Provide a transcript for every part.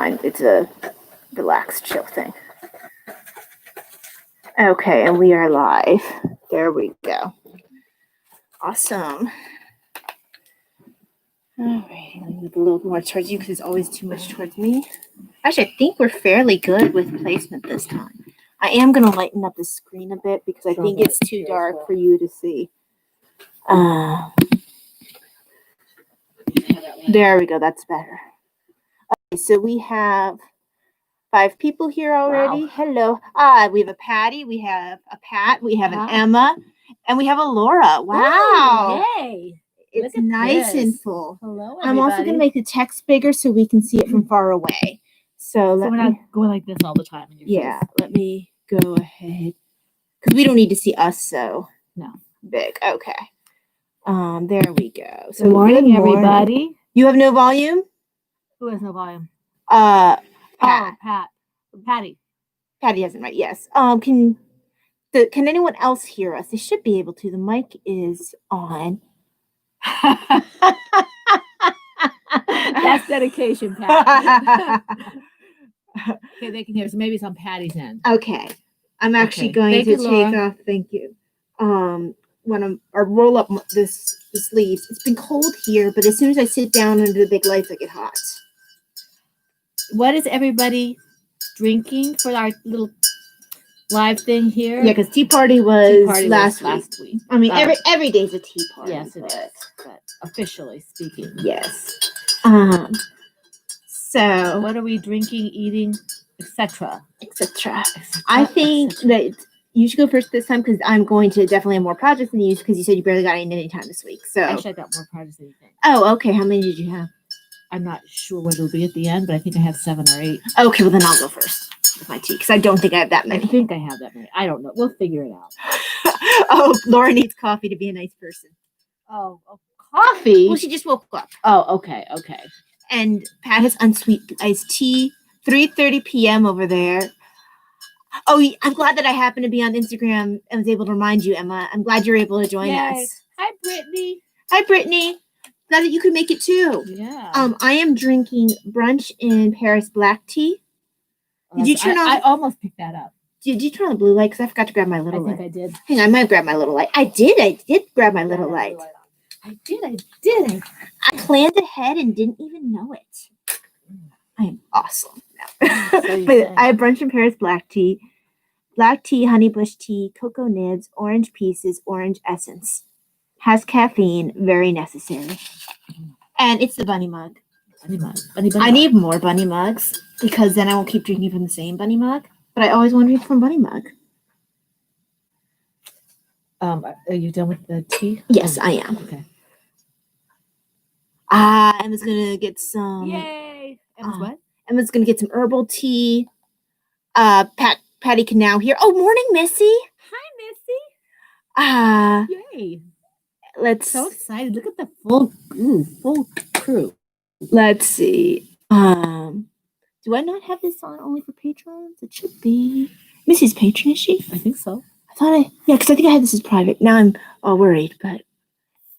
It's a relaxed, chill thing. Okay, and we are live. There we go. Awesome. All right, let me move a little more towards you because it's always too much towards me. Actually, I think we're fairly good with placement this time. I am going to lighten up the screen a bit because I think it's too dark for you to see. There we go. That's better. Okay, so we have 5 people here already. Wow. Hello. We have a Patty. We have a Pat. We have an Emma. And we have a Laura. Wow. Oh, yay. It's nice and full. Hello, everybody. I'm also going to make the text bigger so we can see it from far away. So we're not going like this all the time. Yeah, let me go ahead. Because we don't need to see us so big. Okay. There we go. So good morning, everybody. You have no volume? Who has no volume? Pat. Patty. Patty hasn't, right? Yes. Can anyone else hear us? They should be able to. The mic is on. That's dedication, Pat. Okay, they can hear. So maybe it's on Patty's end. Okay. I'm actually going to take off. Thank you. When I roll up the sleeves, it's been cold here, but as soon as I sit down under the big lights, I get hot. What is everybody drinking for our little live thing here? Yeah, because tea party was last week. I mean, every day's a tea party. Yes, it is. But officially speaking, yes. So what are we drinking, eating, etc., etc.? I think that you should go first this time because I'm going to definitely have more projects than you because you said you barely got any time this week. So actually, I got more projects than you think. Oh, okay. How many did you have? I'm not sure what it'll be at the end, but I think I have 7 or 8. Okay, well then I'll go first with my tea because I don't think I have that many. I think I have that many. I don't know. We'll figure it out. Oh, Laura needs coffee to be a nice person. Oh, coffee? Well, she just woke up. Oh, okay. And Pat has unsweet iced tea. 3:30 p.m. over there. Oh, I'm glad that I happened to be on Instagram and was able to remind you, Emma. I'm glad you're able to join us. Hi, Brittany. Hi, Brittany. Glad that you could make it too. Yeah. I am drinking brunch in Paris black tea. Did you turn on? I almost picked that up. Did you turn on the blue light? Because I forgot to grab my little light. I think I did. Hang on, I might grab my little light. I did grab my little light. I did. I planned ahead and didn't even know it. I am awesome. But I have brunch in Paris black tea, honey bush tea, cocoa nibs, orange pieces, orange essence. Has caffeine, very necessary. And it's the bunny mug. Bunny I need more bunny mugs because then I won't keep drinking from the same bunny mug. But I always want to drink from bunny mug. Are you done with the tea? Yes, I am. Okay. Emma's gonna get some. Yay! Emma's what? Emma's gonna get some herbal tea. Patty can now hear. Oh, morning, Missy. Hi, Missy. Yay! So excited! Look at the full crew. Let's see. Do I not have this on only for patrons? It should be. Missy's patron, is she? I think so. Because I think I had this as private. Now I'm all worried, but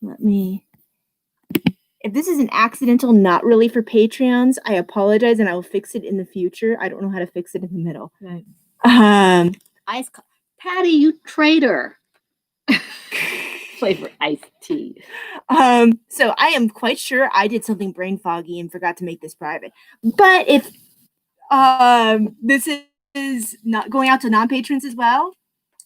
let me. If this is an accidental, not really for Patreons, I apologize and I will fix it in the future. I don't know how to fix it in the middle. Right. Patty, you traitor. Flavor iced tea. So I am quite sure I did something brain foggy and forgot to make this private. But if this is not going out to non-patrons as well,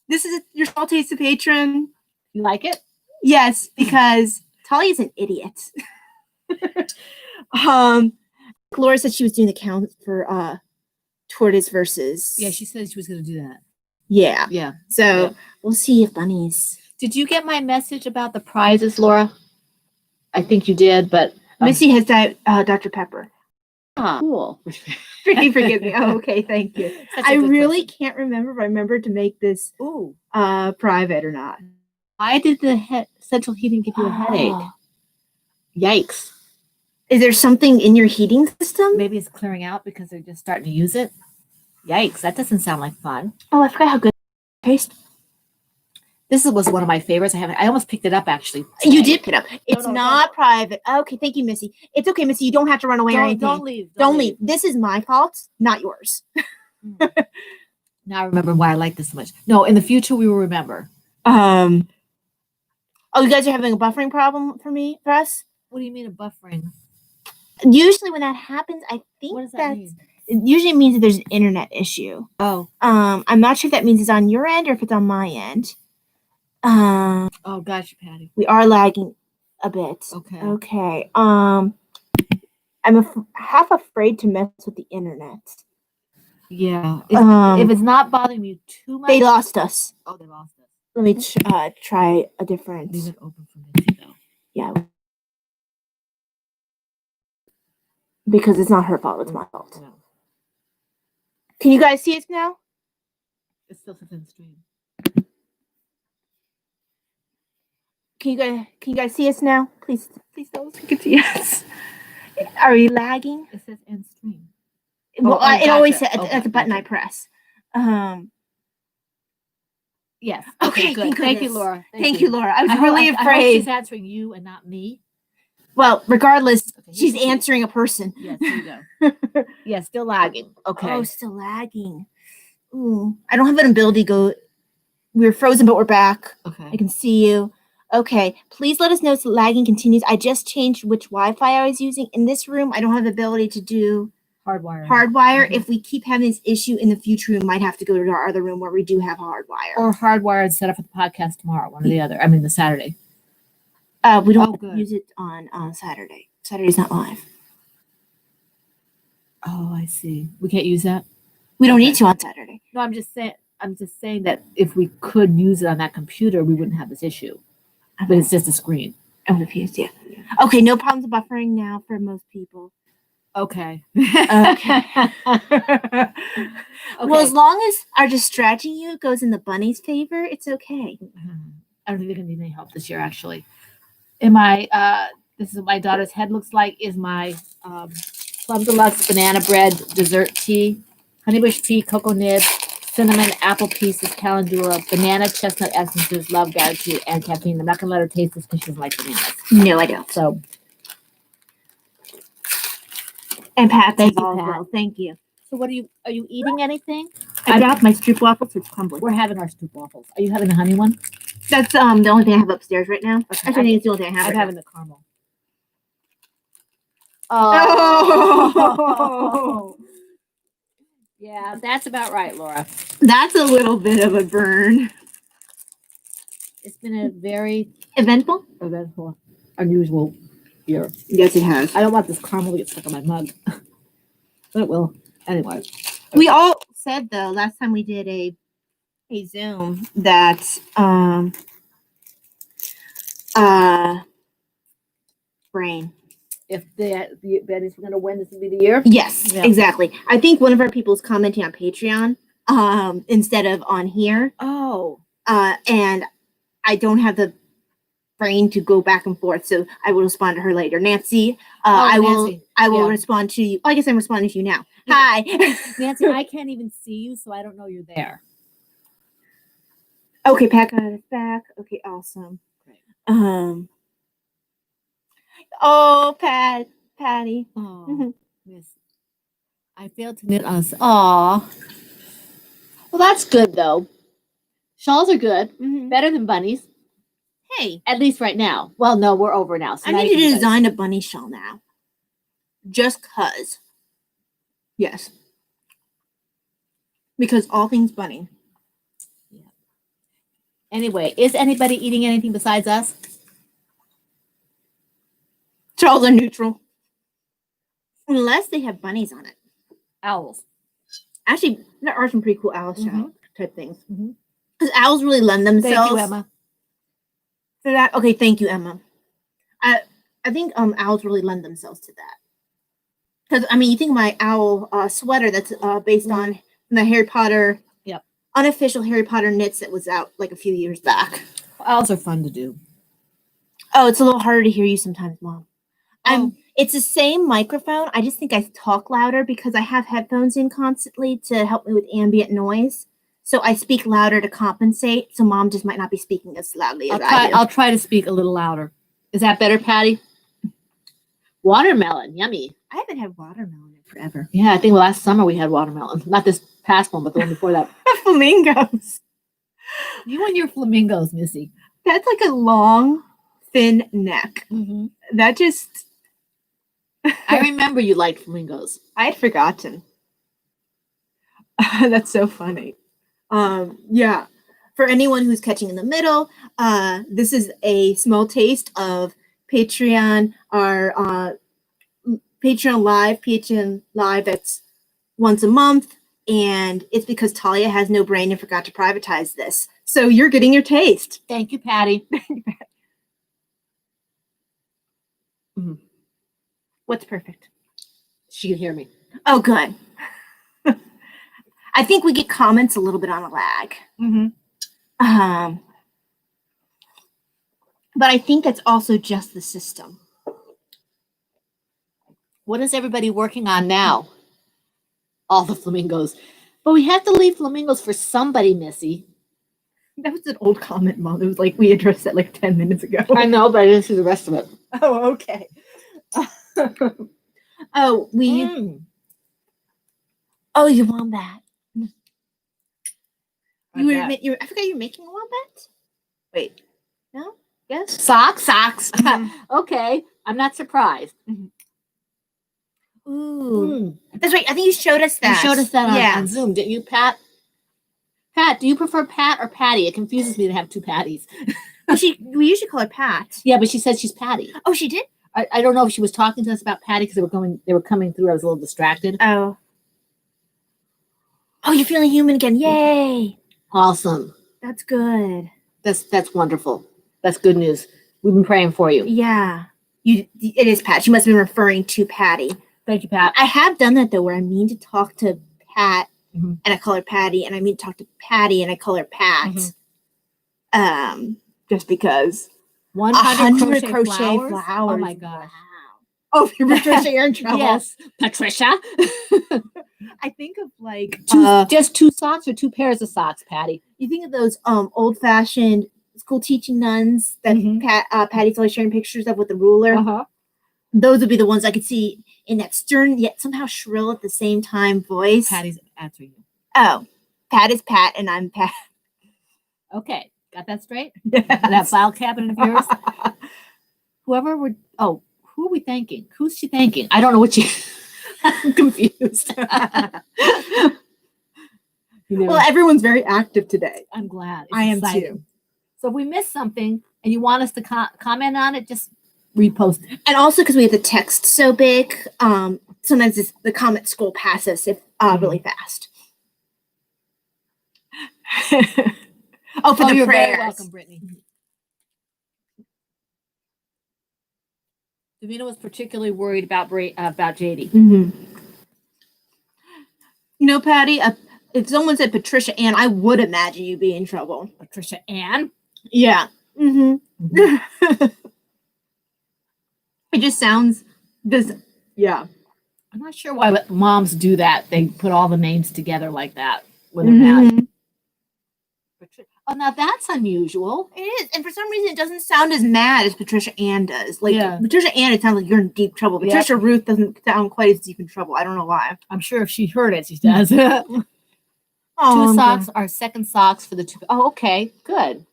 this is your small taste of patron. You like it? Yes, because Talia is an idiot. Laura said she was doing the count for tortoise versus. Yeah, she said she was going to do that. Yeah. So we'll see if bunnies. Did you get my message about the prizes, Laura? I think you did, but Missy has Dr. Pepper. Cool. Forgive me. Oh, okay, thank you. I really can't remember if I remember to make this private or not. Why did the central heating give you a headache? Yikes. Is there something in your heating system? Maybe it's clearing out because they're just starting to use it. Yikes, that doesn't sound like fun. Oh, I forgot how good it tastes. was one of my favorites. I almost picked it up actually. You did pick it up. It's no, not private. Okay, thank you, Missy. It's okay, Missy. You don't have to run away or anything. Don't leave. Don't leave. This is my fault, not yours. Now I remember why I like this so much. No, in the future we will remember. Oh, you guys are having a buffering problem for us? What do you mean a buffering? Usually when that happens, I think What does that mean? It usually means that there's an internet issue. Oh. I'm not sure if that means it's on your end or if it's on my end. Oh, gotcha, Patty. We are lagging a bit. Okay. Okay. I'm half afraid to mess with the internet. Yeah. If it's not bothering you too much. They lost us. Oh, they lost us. Let me try a different. Leave it open for Missy, though. Yeah. Because it's not her fault. It's my fault. No. Can you guys see it now? It still says in stream. Can you guys see us now? Please tell us you can see us. Are we lagging? It says end stream. Well, Oh, it always gotcha. says Okay, that's a button gotcha. I press. Yes. Okay, good. Thank you, goodness. Laura. Thank you, Laura. I was I really hope afraid. she's answering you and not me. Well, regardless, Okay, she's answering a person. Yes, there you go. Yeah, still lagging. Okay. Oh, still lagging. Ooh, I don't have an ability to go. We're frozen, but we're back. Okay. I can see you. Okay, please let us know if the lagging continues. I just changed which Wi-Fi I was using. In this room, I don't have the ability to do Hardwire. hardwire. If we keep having this issue in the future, we might have to go to our other room where we do have hardwire. Or hardwire and set up for the podcast tomorrow, one or the other. I mean, the Saturday. We don't good. use it on Saturday. Saturday's not live. Oh, I see. We can't use that? We don't need to on Saturday. No, I'm just saying that if we could use it on that computer, we wouldn't have this issue. But it's just a screen. I'm confused, yeah. Okay, no problems buffering now for most people. Okay. Okay. Okay. Well, as long as our distracting you goes in the bunny's favor, it's okay. I don't think they're gonna need any help this year, actually. In my this is what my daughter's head looks like, is my Plum Deluxe banana bread dessert tea, honeybush tea, cocoa nibs, cinnamon, apple pieces, calendula, banana, chestnut essences, love, gratitude, and caffeine. I'm not gonna let her taste this because she doesn't like bananas. No, I don't. So And Pat, Thank you, as Pat. well. Thank you. So what are you eating anything? I dropped my stroop waffles, so it's crumbling. We're having our scoop waffles. Are you having the honey one? That's the only thing I have upstairs right now. Okay. Actually, I think it's the only thing I have. I'm right having the caramel. Oh. Yeah, that's about right, Laura. That's a little bit of a burn. It's been a very Eventful? eventful, unusual year. Yes, it has. I don't want this caramel to get stuck on my mug, but it will. Anyway. We all said though last time we did a Zoom that brain. If the Betty's going to win, this will be the year. Yes, Yeah. exactly. I think one of our people is commenting on Patreon instead of on here. Oh. And I don't have the brain to go back and forth, so I will respond to her later. Nancy, I will Yeah. respond to you. I guess I'm responding to you now. Yeah. Hi. Nancy, I can't even see you, so I don't know you're there. Okay, Pat got us back. Okay, awesome. Great. Oh, Patty. Oh, miss. I failed to knit us. Aw. Well, that's good, though. Shawls are good. Mhm. Better than bunnies. Hey, At least right now. Well, no, we're over now. So I now need you to can do design a bunny shawl now. Just cause. Yes. Because all things bunny. Anyway, is anybody eating anything besides us? Shawls are neutral. Unless they have bunnies on it. Owls. Actually, there are some pretty cool owl Mhm. shawl type things. Mhm. Because owls really lend themselves Thank you, Emma. for that. Okay, thank you, Emma. I think owls really lend themselves to that. Because I mean, you think of my owl sweater that's based on the Harry Potter, unofficial Harry Potter knits that was out like a few years back. Owls are fun to do. Oh, it's a little harder to hear you sometimes, Mom. Oh. It's the same microphone. I just think I talk louder because I have headphones in constantly to help me with ambient noise. So I speak louder to compensate. So Mom just might not be speaking as loudly as I do. I'll try to speak a little louder. Is that better, Patty? Watermelon, yummy. I haven't had watermelon in forever. Yeah, I think last summer we had watermelon. Not this past one, but the one before that. Flamingos. You and your flamingos, Missy. That's like a long, thin neck. Mm-hmm. That just... I remember you liked flamingos. I had forgotten. That's so funny. Yeah. For anyone who's catching in the middle, this is a small taste of Patreon, our PHN Live that's once a month, and it's because Talia has no brain and forgot to privatize this. So you're getting your taste. Thank you, Patty. Mm-hmm. What's perfect? She can hear me. Oh, good. I think we get comments a little bit on a lag. Mm-hmm. But I think that's also just the system. What is everybody working on now? All the flamingos. But we have to leave flamingos for somebody, Missy. That was an old comment, Mom. It was like we addressed that like 10 minutes ago. I know, but I didn't see the rest of it. Oh, okay. Oh, Oh, you want that? I forgot you're making a wombat? Wait. No? Yes? Socks? Mhm. Okay. I'm not surprised. Ooh. That's right. I think you showed us that. You showed us that on Zoom, didn't you, Pat? Pat, do you prefer Pat or Patty? It confuses me to have two Patties. We usually call her Pat. Yeah, but she said she's Patty. Oh, she did? I don't know if she was talking to us about Patty because they were coming through. I was a little distracted. Oh, you're feeling human again. Yay. Awesome. That's good. That's wonderful. That's good news. We've been praying for you. Yeah. It is Pat. She must have been referring to Patty. Thank you, Pat. I have done that though, where I mean to talk to Pat and I call her Patty, and I mean to talk to Patty and I call her Pat. Just because. 100 crochet flowers. Oh my gosh. Wow. Oh, Patricia, you're in trouble. Yes, Patricia. I think of like just two socks or two pairs of socks, Patty. You think of those old-fashioned school teaching nuns that Patty's always sharing pictures of with the ruler. Those would be the ones I could see in that stern yet somehow shrill at the same time voice. Patty's answering you. Oh, Pat is Pat and I'm Pat. Okay, got that straight? Yes. That file cabinet of yours? Who are we thanking? Who's she thanking? I don't know what she... I'm confused. Well, everyone's very active today. I'm glad. I am too. So if we missed something and you want us to comment on it, just repost it. And also because we have the text so big, sometimes the comments scroll past us really fast. For the you're prayers. very welcome, Brittany. Davina was particularly worried about JD. You know, Patty, if someone said Patricia Ann, I would imagine you'd be in trouble. Patricia Ann? Yeah. It just sounds yeah. I'm not sure why moms do that. They put all the names together like that when they're mad. Oh, now that's unusual. It is. And for some reason, it doesn't sound as mad as Patricia Ann does. Like, Patricia Ann, it sounds like you're in deep trouble. Patricia Ruth doesn't sound quite as deep in trouble. I don't know why. I'm sure if she heard it, she does. Two socks are second socks for the two. Oh, okay. Good.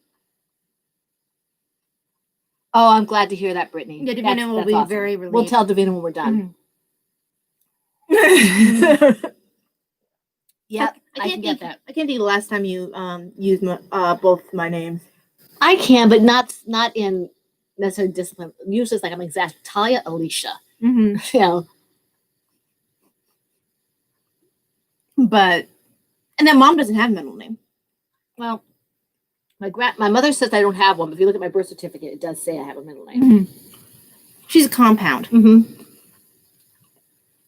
Oh, I'm glad to hear that, Brittany. Yeah, Davina will be awesome. Very relieved. We'll tell Davina when we're done. Yeah, I can get that. I can't think of the last time you used both my names. I can, but not in necessarily discipline. Usually it's like I'm exact. Talia, Alicia. You know. But and then Mom doesn't have a middle name. Well, my mother says I don't have one, but if you look at my birth certificate, it does say I have a middle name. She's a compound.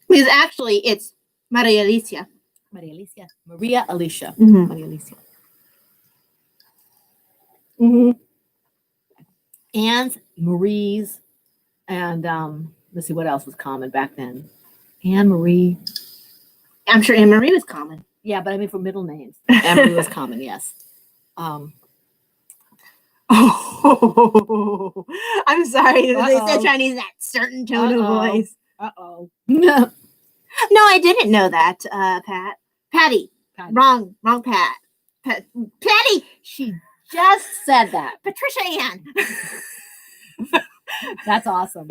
Because actually it's Maria Alicia. Maria Alicia. Maria Alicia. Anne's, Marie's, and let's see what else was common back then. Anne Marie. I'm sure Anne Marie was common. Yeah, but I mean for middle names. Emily was common, yes. Oh, I'm sorry. They said Uh-oh. Chinese in that certain tone of Uh-oh. voice. Uh-oh. No, I didn't know that, Pat. Patty. Wrong, Pat. Patty. She just said that. Patricia Ann. That's awesome.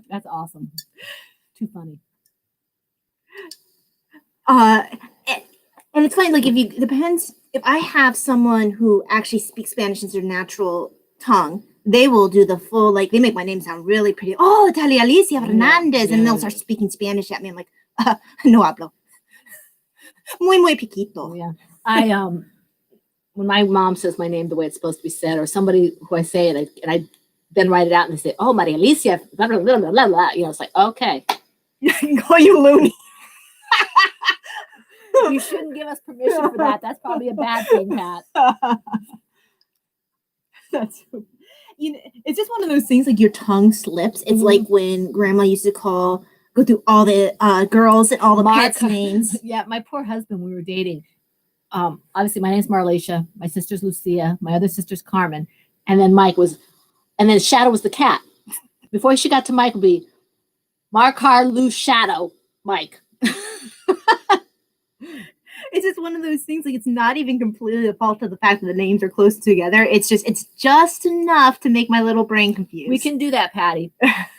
That's awesome. Too funny. And it's funny, like it depends. If I have someone who actually speaks Spanish as their natural tongue, they will do the full, like they make my name sound really pretty. Oh, Talia Alicia Fernandez, and they'll start speaking Spanish at me. I'm like, no hablo. Muy piquito. Yeah. When my mom says my name the way it's supposed to be said, or somebody who I say it, and I then write it out and they say, "Oh, Maria Alicia," blah, blah, blah, blah, blah. You know, it's like, okay. Call you loony. You shouldn't give us permission for that. That's probably a bad thing, Pat. That's, it's just one of those things, like your tongue slips. It's like when grandma used to go through all the girls and all the pets' names. Yeah, my poor husband, we were dating. Obviously, my name's Marlacia. My sister's Lucia. My other sister's Carmen. And then and then Shadow was the cat. Before she got to Mike, would be Marcar Lou Shadow Mike. It's just one of those things, like it's not even completely the fault of the fact that the names are close together. It's just enough to make my little brain confused. We can do that, Patty.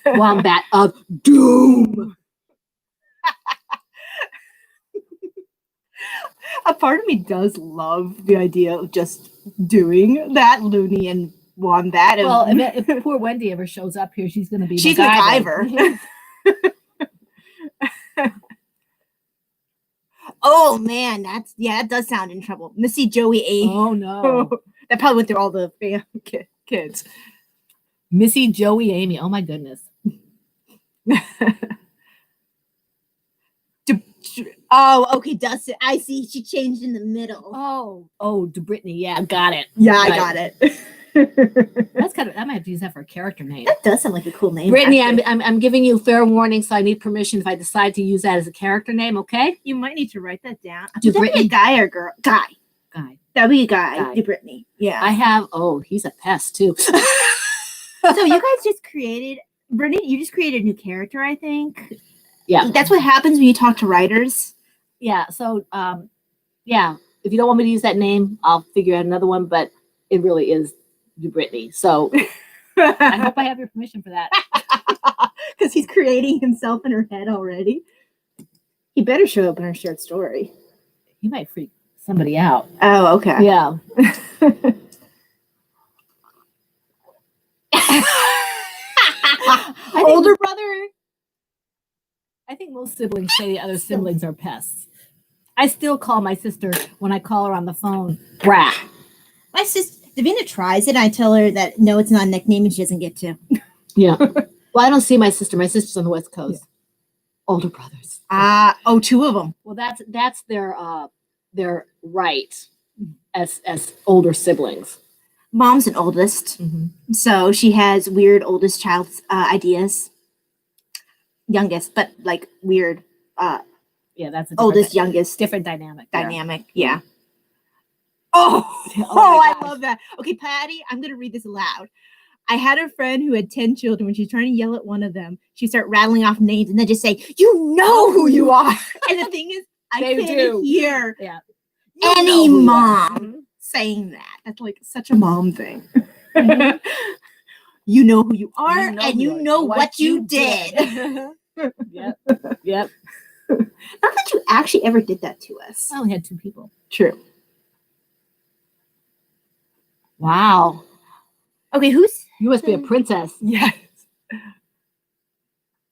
Wombat of Doom. A part of me does love the idea of just doing that, Looney and Wombat. Well, if poor Wendy ever shows up here, she's going to be she's MacGyver. Oh man, that does sound in trouble. Missy Joey A. Oh no, that probably went through all the kids. Missy Joey Amy. Oh my goodness. Oh, okay, Dustin. I see. She changed in the middle. Oh, DeBrittany. Yeah, got it. Yeah, I got it. That's kind of. I might have to use that for a character name. That does sound like a cool name. Brittany, I'm giving you fair warning, so I need permission if I decide to use that as a character name. Okay? You might need to write that down. Would that be a guy or girl? Guy. That'd be a guy. Brittany. Yeah. I have. Oh, he's a pest too. So you guys just created, Brittany. You just created a new character, I think. Yeah. That's what happens when you talk to writers. Yeah. So, yeah. If you don't want me to use that name, I'll figure out another one. But it really is Brittany. So I hope I have your permission for that. Because he's creating himself in her head already. He better show up in our shared story. He might freak somebody out. Oh, okay. Yeah. Older brother? I think most siblings say the other siblings are pests. I still call my sister, when I call her on the phone, brat. My sister, Davina tries it. I tell her that no, it's not a nickname and she doesn't get to. Yeah. Well, I don't see my sister. My sister's on the West Coast. Yeah. Older brothers. Two of them. Well, that's their right as older siblings. Mom's an oldest, so she has weird oldest child ideas. Youngest, but like weird. Yeah, that's a oldest, youngest, different dynamic. Yeah. I love that. Okay, Patty, I'm gonna read this aloud. I had a friend who had 10 children. When she's trying to yell at one of them, she start rattling off names and then just say, "You know who you are." And the thing is, I can't hear any mom saying that. That's like such a mom thing. Mm-hmm. You know who you are, and you know what you did. Yep. Not that you actually ever did that to us. I only had 2 people. True. Wow. Okay, you must be a princess. Yes.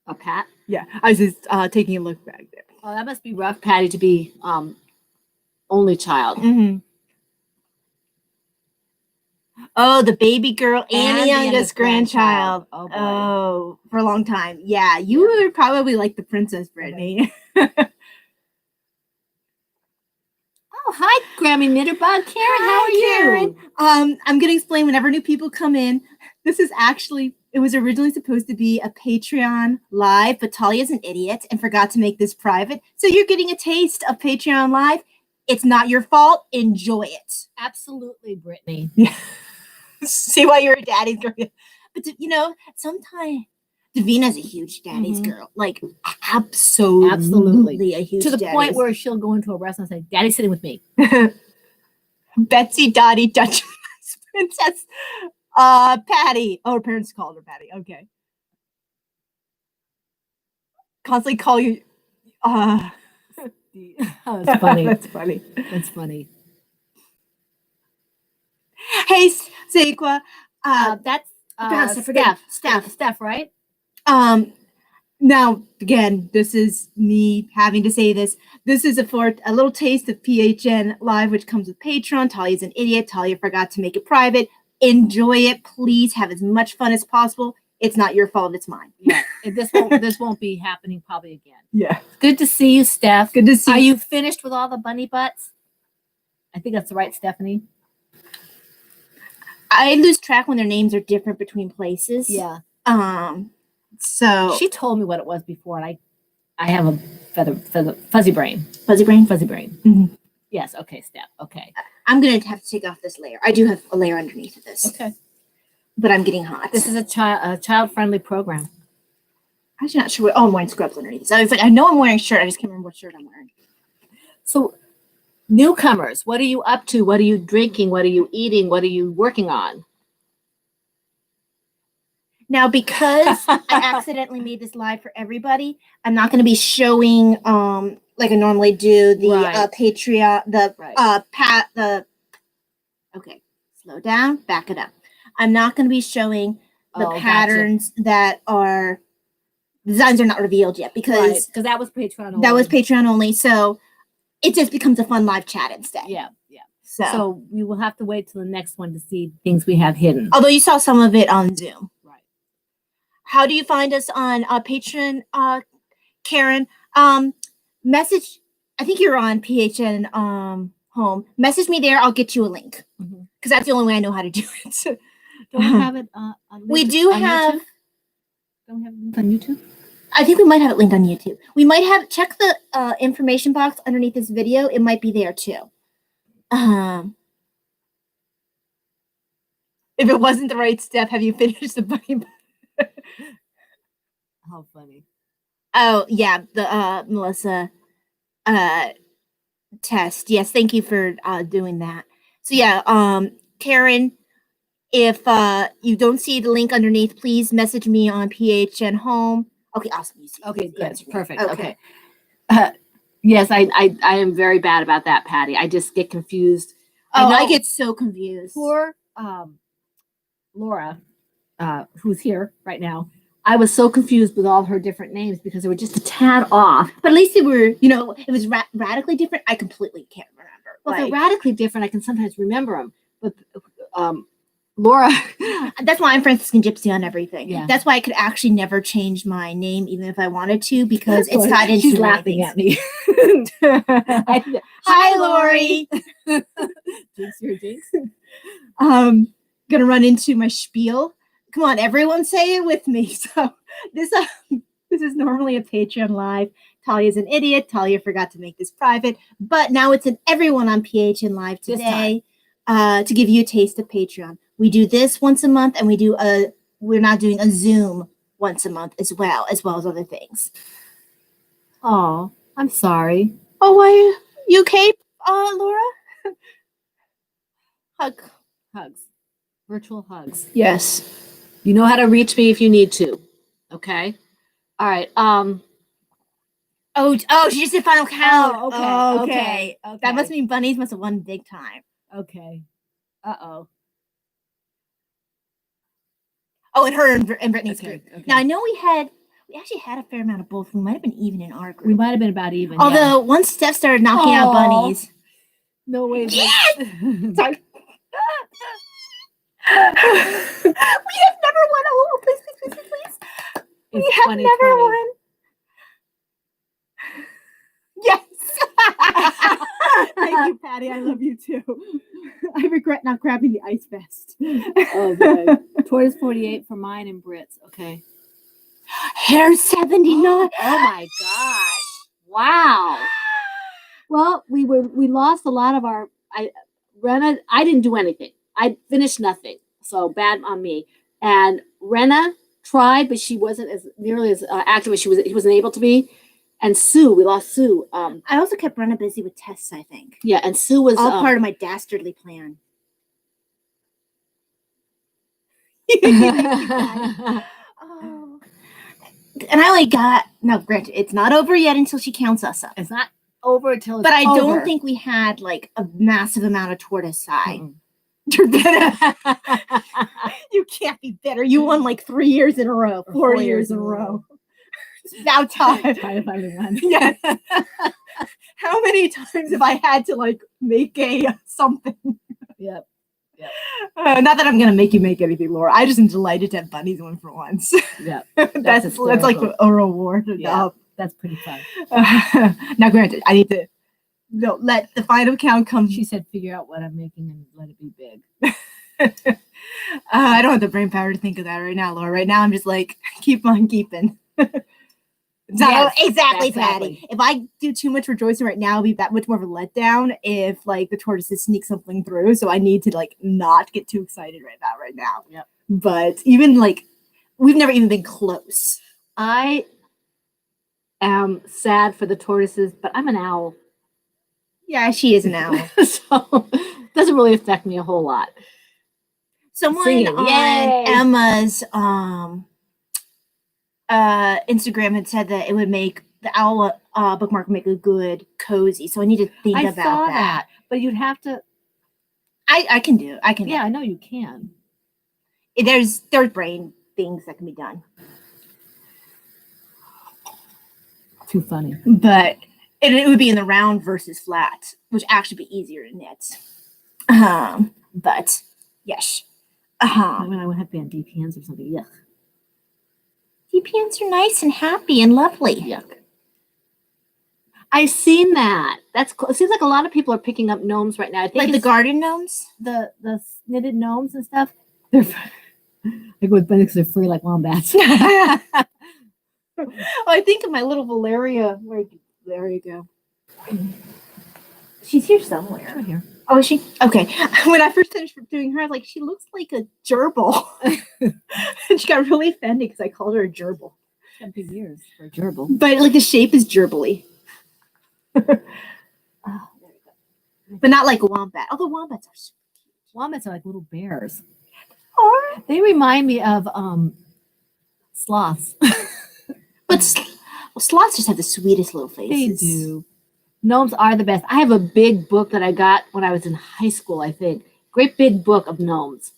A Pat? Yeah. I was just taking a look back there. Oh, that must be rough, Patty, to be only child. Mm-hmm. Oh, the baby girl and the youngest grandchild. Oh, boy. Oh, for a long time. Yeah, you were probably like the princess, Brittany. Oh, hi, Grammy Knitterbug. Karen, how are you? I'm going to explain whenever new people come in. This is actually, it was originally supposed to be a Patreon live, but Talia's an idiot and forgot to make this private. So you're getting a taste of Patreon live It's not your fault. Enjoy it. Absolutely, Brittany. Yeah. See why you're a daddy's girl. But sometimes Davina's a huge daddy's girl. Like absolutely a huge to the point where she'll go into a restaurant and say, "Daddy's sitting with me." Betsy Dottie Dutch Princess Patty. Oh, her parents called her Patty. Okay. Constantly call you oh, that's funny. That's funny. That's funny. Hey, Sequa. That's Steph, right? Now again, this is me having to say this. This is a little taste of PHN Live, which comes with Patreon. Talia's an idiot. Talia forgot to make it private. Enjoy it, please. Have as much fun as possible. It's not your fault. It's mine. Yeah, this won't be happening probably again. Yeah. Good to see you, Steph. Good to see you. Are you finished with all the bunny butts? I think that's right, Stephanie. I lose track when their names are different between places. Yeah. So she told me what it was before, and I have a fuzzy brain. Fuzzy brain? Fuzzy brain. Mm-hmm. Yes. Okay, Steph. Okay. I'm going to have to take off this layer. I do have a layer underneath of this. Okay. But I'm getting hot. This is a child-friendly program. I'm actually not sure what. Oh, I'm wearing scrubs underneath. So I was like, I know I'm wearing a shirt. I just can't remember what shirt I'm wearing. So, newcomers, what are you up to? What are you drinking? What are you eating? What are you working on? Now, because I accidentally made this live for everybody, I'm not going to be showing like I normally do the Patreon, okay, slow down, back it up. I'm not going to be showing the patterns that are designs are not revealed yet because that was Patreon only. That was Patreon only, so it just becomes a fun live chat instead. Yeah. So we will have to wait till the next one to see things we have hidden. Although you saw some of it on Zoom. How do you find us on Patreon, Karen? Message. I think you're on PHN home. Message me there. I'll get you a link because that's the only way I know how to do it. Don't we have it on we do have. YouTube? Don't we have it on YouTube? I think we might have it linked on YouTube. We might have check the information box underneath this video. It might be there too. If it wasn't the right step, have you finished the bunny? How funny. Oh yeah, the Melissa test. Yes, thank you for doing that. So yeah, Karen, if you don't see the link underneath, please message me on PHN home. Okay, awesome. Okay, good. Perfect. Okay. Yes, I am very bad about that, Patty. I just get confused. I get so confused. Poor Laura, who's here right now. I was so confused with all her different names because they were just a tad off. But at least they were, it was radically different. I completely can't remember. Well, they're radically different. I can sometimes remember them. But Laura. That's why I'm Franciscan Gypsy on everything. Yeah. That's why I could actually never change my name, even if I wanted to, because it's tied into She's laughing at me. Hi, Lori. Jinx, your jinx. Gonna run into my spiel. Come on, everyone say it with me. So this is normally a Patreon live. Talia's an idiot. Talia forgot to make this private, but now it's an everyone on PHN live today to give you a taste of Patreon. We do this once a month, and we're not doing a Zoom once a month as well as other things. Oh, I'm sorry. Oh, why you okay, Laura? Hugs. Virtual hugs. Yes. You know how to reach me if you need to. Okay. All right. Oh, she just did final count. Oh, okay. That must mean bunnies must have won big time. Okay. Uh-oh. Oh, and her and Brittany's group. Okay. Now I know we actually had a fair amount of both. We might have been even in our group. We might have been about even. Although once Steph started knocking out bunnies. No way. Yes! Sorry. We have never won. Oh, please. We have never won. Yes. Thank you, Patty. I love you too. I regret not grabbing the ice vest. Oh, boy. Tortoise 48 for mine and Brit's. Okay. Hair 79. Oh my gosh. Wow. Well, we lost a lot of our. I didn't do anything. I finished nothing. So bad on me. And Rena tried, but she wasn't as nearly as active as he wasn't able to be. And Sue, we lost Sue. I also kept Rena busy with tests, I think. Yeah, and Sue was all part of my dastardly plan. Oh. And I only got granted, it's not over yet until she counts us up. It's not over until it's but I over. don't think we had like a massive amount of tortoise eye. You're bitter. You can't be bitter. You won like 3 years in a row, 4 years in a row. It's about time. Time to finally win. Yes. How many times have I had to like make a something? Yep. Not that I'm gonna make you make anything, Laura. I just am delighted to have bunnies win for once. Yeah, that's like a reward. Yeah, that's pretty fun. Now, granted, I need to let the final count come. She said, "Figure out what I'm making and let it be big." I don't have the brain power to think of that right now, Laura. Right now, I'm just like, keep on keeping. Yes, exactly, Patty. If I do too much rejoicing right now, it'll be that much more of a letdown if like the tortoises sneak something through. So I need to like not get too excited right now. Yep. But even like we've never even been close. I am sad for the tortoises, but I'm an owl. Yeah, she is an owl. So it doesn't really affect me a whole lot. Someone on Emma's Instagram had said that it would make the owl bookmark would make a good cozy. So I need to think about that. But you'd have to. I can do. I can. Yeah, I know you can. There's brain things that can be done. Too funny. But it would be in the round versus flat, which actually be easier to knit. But yes. I mean, I would have to be on deep hands or something. Yuck. Deep hands are nice and happy and lovely. Yuck. I've seen that. That's cool. It seems like a lot of people are picking up gnomes right now. I think like the garden gnomes, the knitted gnomes and stuff. They're like with because they're free like wombats. I think of my little Valeria. There you go. She's here somewhere. She's right here. Oh, is she? Okay. When I first finished doing her, I was like, she looks like a gerbil. And she got really offended because I called her a gerbil. It's got big ears for a gerbil. But like the shape is gerbily. Oh, there we go. But not like a wombat. Although wombats are super cute. Wombats are like little bears. Or they remind me of sloths. But sloths just have the sweetest little faces. They do. Gnomes are the best. I have a big book that I got when I was in high school, I think. Great big book of gnomes.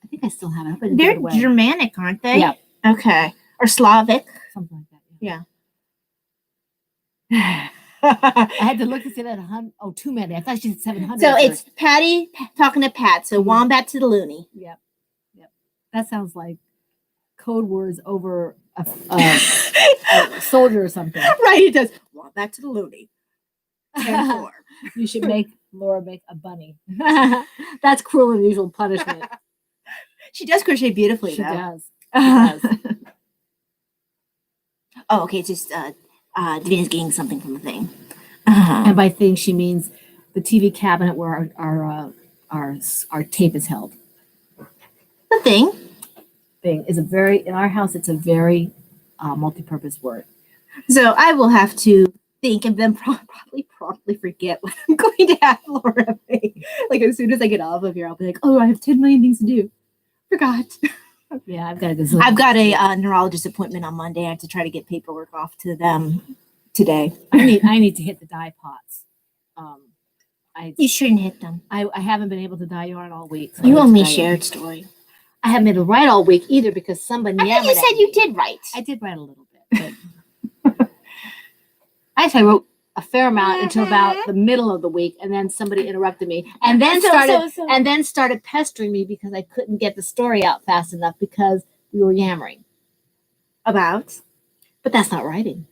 I think I still have it. They're Germanic, aren't they? Yeah. Okay. Or Slavic. Something like that. Yeah. I had to look to see that. Oh, too many. I thought she said 700. So it's Patty talking to Pat. So wombat to the loony. Yep. That sounds like code words over a soldier or something. Right, it does. Wombat to the loony. You should make Laura make a bunny. That's cruel and unusual punishment. She does crochet beautifully, She though. does. She does. Oh, okay. It's just Davina's getting something from the thing. And by thing, she means the TV cabinet where our tape is held. The thing. Thing is in our house, it's a very multi-purpose word. So I will have to think and then probably promptly forget what I'm going to have Laura make. Like as soon as I get off of here, I'll be like, oh, I have 10 million things to do. Forgot. Yeah, I've got a neurologist appointment on Monday. I have to try to get paperwork off to them today. I need to hit the dye pots. You shouldn't hit them. I haven't been able to dye yarn all week. So you only shared story. I haven't been able to write all week either because somebody. I think you said you did write. I did write a little bit. But I wrote a fair amount until about the middle of the week, and then somebody interrupted me, and then started pestering me because I couldn't get the story out fast enough because we were yammering about. But that's not writing.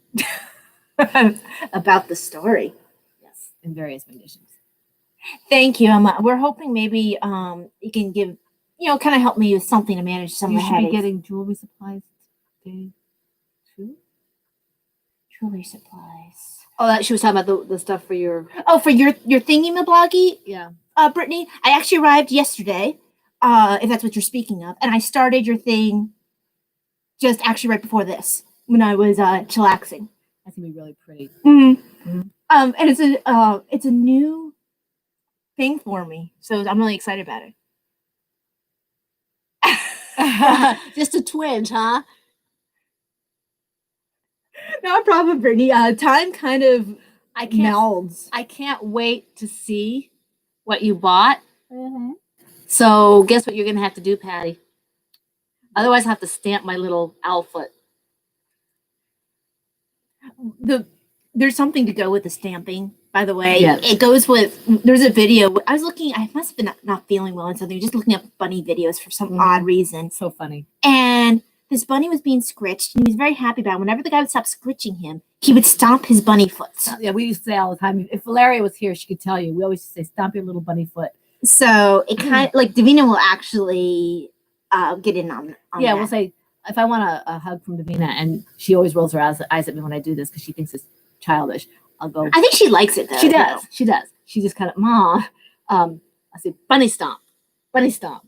About the story. Yes, in various conditions. Thank you, Emma. We're hoping maybe you can give, kind of help me with something to manage some of the headaches. You should be getting jewelry supplies today, too. Jewelry supplies. Oh, that she was talking about the stuff for your. Oh, for your thingy-mabloggy, Yeah. Brittany, I actually arrived yesterday, if that's what you're speaking of, and I started your thing just actually right before this when I was chillaxing. That's gonna be really pretty. And it's a new thing for me, so I'm really excited about it. Just a twinge, huh? No problem, Brittany. Time kind of melds. I can't wait to see what you bought. So guess what you're gonna have to do, Patty? Otherwise, I have to stamp my little owl foot. There's something to go with the stamping, by the way. Yes. It goes with, there's a video. I was looking, I must have been not feeling well and something, just looking up bunny videos for some odd reason. So funny. And this bunny was being scritched, and he was very happy about it. Whenever the guy would stop scritching him, he would stomp his bunny foot. Yeah, we used to say all the time. If Valeria was here, she could tell you. We always say, stomp your little bunny foot. So it kind of, like, Davina will actually get in on yeah, that. we'll say, if I want a hug from Davina, and she always rolls her eyes at me when I do this because she thinks it's childish, I'll go. I think she likes it, though. She does. She does. She just kind of, Ma. I say, bunny stomp. Bunny stomp.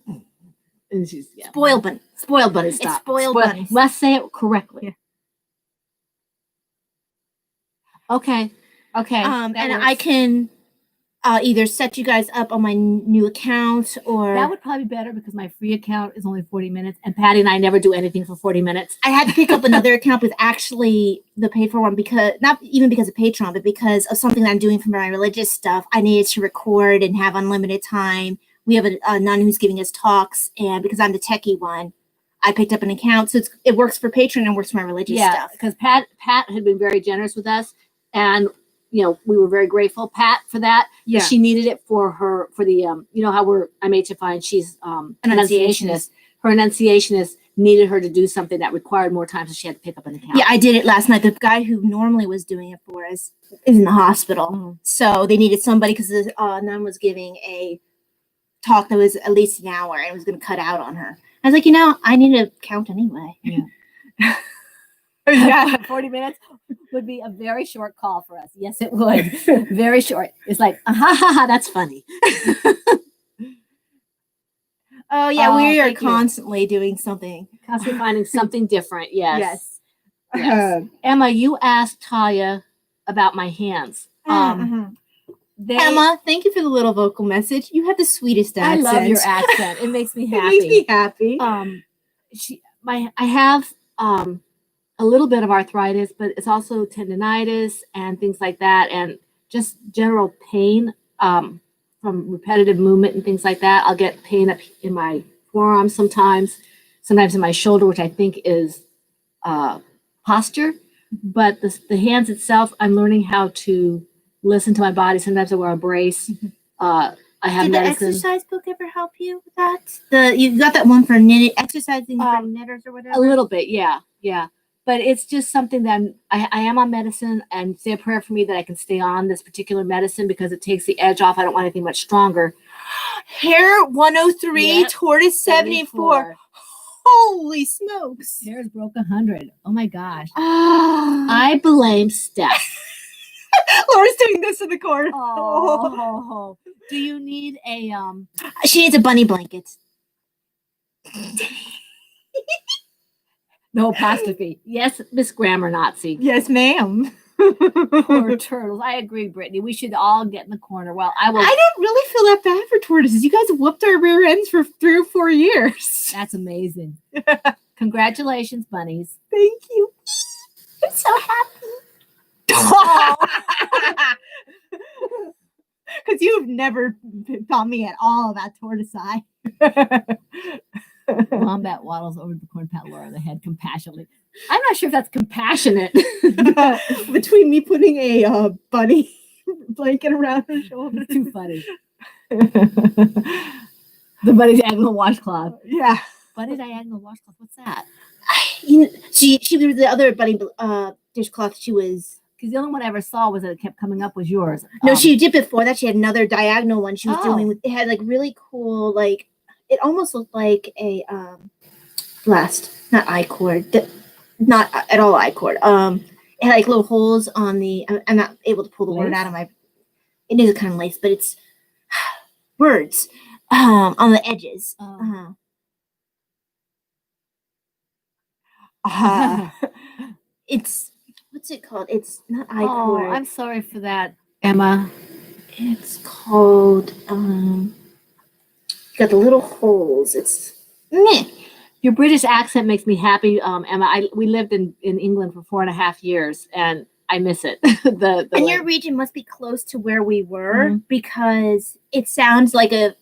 And she's, yeah. Spoiled bunny. Spoiled bunny stomp. It's spoiled bunny. Must say it correctly. Yeah. Okay. Okay. And I can either set you guys up on my new account, or that would probably be better because my free account is only 40 minutes, and Patty and I never do anything for 40 minutes. I had to pick up another account with actually the paid for one, because not even because of Patreon, but because of something that I'm doing for my religious stuff. I needed to record and have unlimited time. We have a nun who's giving us talks, and because I'm the techie one, I picked up an account, so it works for Patreon and works for my religious stuff. Because Pat had been very generous with us, and we were very grateful, Pat, for that. Yeah. She needed it for the how I'm HFI and she's enunciationist. Her enunciationist needed her to do something that required more time, so she had to pick up an account. Yeah, I did it last night. The guy who normally was doing it for us is in the hospital, so they needed somebody because the nun was giving a talk that was at least an hour and it was going to cut out on her. I was like, I need to count anyway. Yeah. Yeah, 40 minutes would be a very short call for us. Yes, it would. Very short. It's like, that's funny. Oh, yeah, we are constantly doing something. Constantly finding something different. Yes. Yes. Emma, you asked Talia about my hands. Emma, thank you for the little vocal message. You have the sweetest accent. I love your accent. It makes me happy. It makes me happy. I have a little bit of arthritis, but it's also tendonitis and things like that, and just general pain from repetitive movement and things like that. I'll get pain up in my forearm sometimes in my shoulder, which I think is posture. But the hands itself, I'm learning how to listen to my body. Sometimes I wear a brace. I have Did medicine. the exercise book ever help you with that? You got that one for knitting, exercising for knitters or whatever? A little bit, yeah. But it's just something that I am on medicine, and say a prayer for me that I can stay on this particular medicine because it takes the edge off. I don't want anything much stronger. Hair 103, Yep. Tortoise 74. Holy smokes. Hair's broke 100. Oh my gosh. I I blame Steph. Laura's doing this in the corner. Oh. Do you need a She needs a bunny blanket. no apostrophe? Yes, Miss Grammar Nazi. Yes, ma'am. Poor turtles. I agree, Brittany. We should all get in the corner. Well, I will. I don't really feel that bad for tortoises. You guys have whooped our rear ends for 3 or 4 years. That's amazing. Congratulations, bunnies. Thank you. I'm so happy. Because you've never taught me at all about tortoiseye. Wombat waddles over the corn, pat Laura on the head compassionately. I'm not sure if that's compassionate. Between me putting a bunny blanket around her shoulder. Too funny. The bunny diagonal washcloth. Yeah. Bunny diagonal washcloth. What's that? She was the other bunny dishcloth. She was. Because the only one I ever saw was that it kept coming up was yours. No, she did before that. She had another diagonal one she was doing with. It had like really cool, like it almost looked like a blast, not I cord, not at all I cord. It had like little holes on the. I'm not able to pull the word Lace? out of my. It is a kind of lace, but it's words on the edges. It's what's it called? It's not I cord. I'm sorry for that, Emma. It's called got the little holes. It's meh. Your British accent makes me happy, Emma. We lived in England for 4.5 years, and I miss it. And your region must be close to where we were because it sounds like a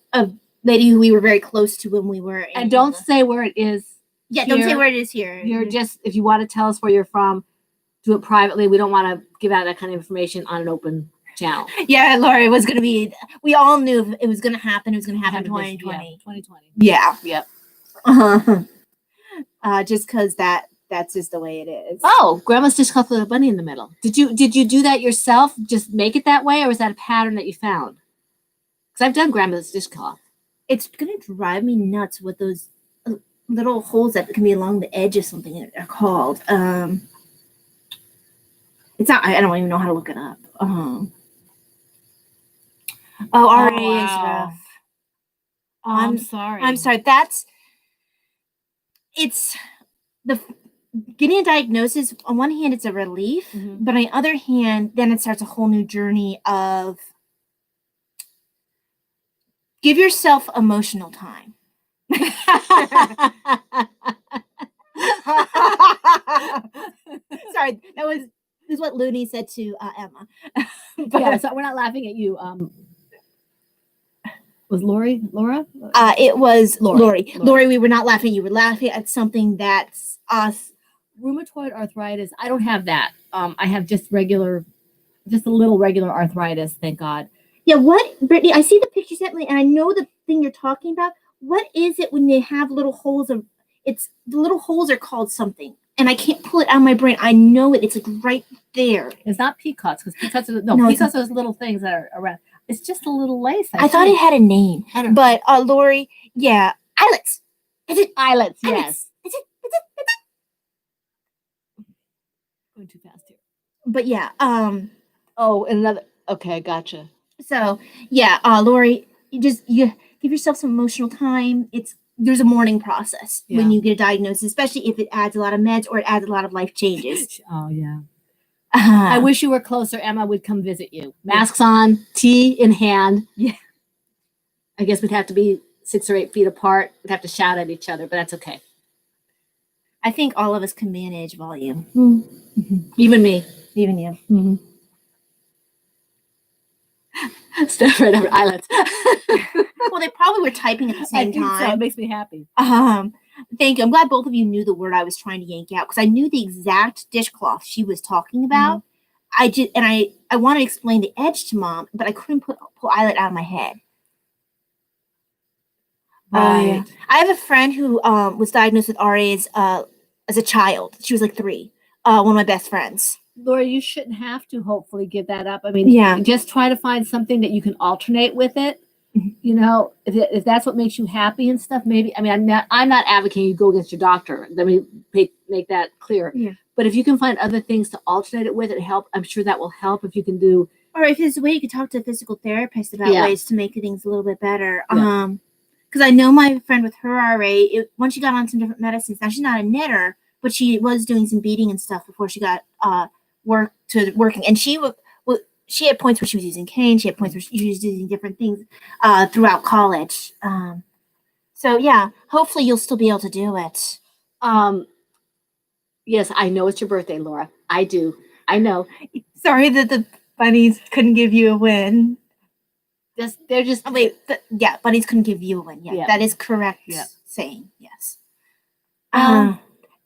lady who we were very close to when we were in And don't England. say where it is. Yeah, don't say where it is here. You're just, if you want to tell us where you're from, do it privately. We don't want to give out that kind of information on an open channel. Yeah, Laura, it was going to be, we all knew it was going to happen. It was going to happen in 2020. 2020. Yeah. Yep. Just because that's just the way it is. Oh, Grandma's dishcloth with a bunny in the middle. Did you do that yourself? Just make it that way, or was that a pattern that you found? Because I've done Grandma's dishcloth. It's gonna drive me nuts what those little holes that can be along the edge of something are called. It's not. I don't even know how to look it up. RA is rough. I'm sorry. I'm sorry. It's the getting a diagnosis. On one hand, it's a relief, but on the other hand, then it starts a whole new journey of give yourself emotional time. Sorry, this is what Looney said to Emma. But yeah, so we're not laughing at you. Was Laura? It was Lori. Lori, we were not laughing at you. We're laughing at something that's us. Rheumatoid arthritis. I don't have that. I have just a little regular arthritis, thank God. Yeah, what, Brittany? I see the picture you sent me, and I know the thing you're talking about. What is it when they have little holes of? It's the little holes are called something, and I can't pull it out of my brain. I know it. It's like right there. It's not peacots because peacots are peacots are those little things that are around. It's just a little lace. I thought it had a name, but Lori, yeah, eyelets. Is it eyelets? Yes. Is it? Going too fast here. But yeah. Oh, another. Okay, gotcha. So yeah, Lori, you give yourself some emotional time. There's a mourning process when you get a diagnosis, especially if it adds a lot of meds or it adds a lot of life changes. Oh yeah. I wish you were closer, Emma. We'd come visit you. Masks on, tea in hand. Yeah. I guess we'd have to be 6 or 8 feet apart. We'd have to shout at each other, but that's okay. I think all of us can manage volume. Even me. Even you. Step right over eyelets. Well, they probably were typing at the same time. So it makes me happy. Thank you. I'm glad both of you knew the word I was trying to yank out because I knew the exact dishcloth she was talking about. I want to explain the edge to Mom, but I couldn't pull eyelet out of my head. Right. I have a friend who was diagnosed with RAs as a child. She was like 3. One of my best friends. Laura, you shouldn't have to hopefully give that up. I mean, just try to find something that you can alternate with it. You know, if that's what makes you happy and stuff, maybe. I mean, I'm not advocating you go against your doctor. Let me make that clear. Yeah. But if you can find other things to alternate it with, I'm sure that will help if you can do. Or if there's a way you could talk to a physical therapist about ways to make things a little bit better. Because I know my friend with her RA, once she got on some different medicines, now she's not a knitter, but she was doing some beading and stuff before she got working. And she had points where she was using cane. She had points where she was using different things throughout college. So yeah, hopefully you'll still be able to do it. Yes, I know it's your birthday, Laura. I do. I know. Sorry that the bunnies couldn't give you a win. Bunnies couldn't give you a win. Yeah. That is correct saying. Yes.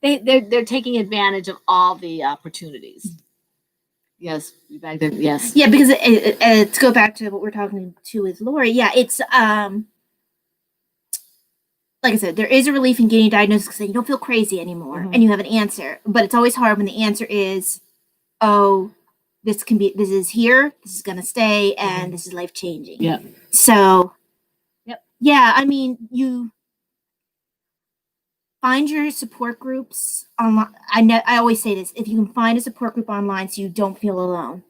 They're taking advantage of all the opportunities. Yes, back then. Yes. Yeah, because to go back to what we're talking to with Lori. Yeah, it's like I said, there is a relief in getting a diagnosis because you don't feel crazy anymore and you have an answer. But it's always hard when the answer is, this is here, this is gonna stay, and this is life changing. Yeah. So. Yep. Yeah, I mean, find your support groups online. I always say this: if you can find a support group online, so you don't feel alone.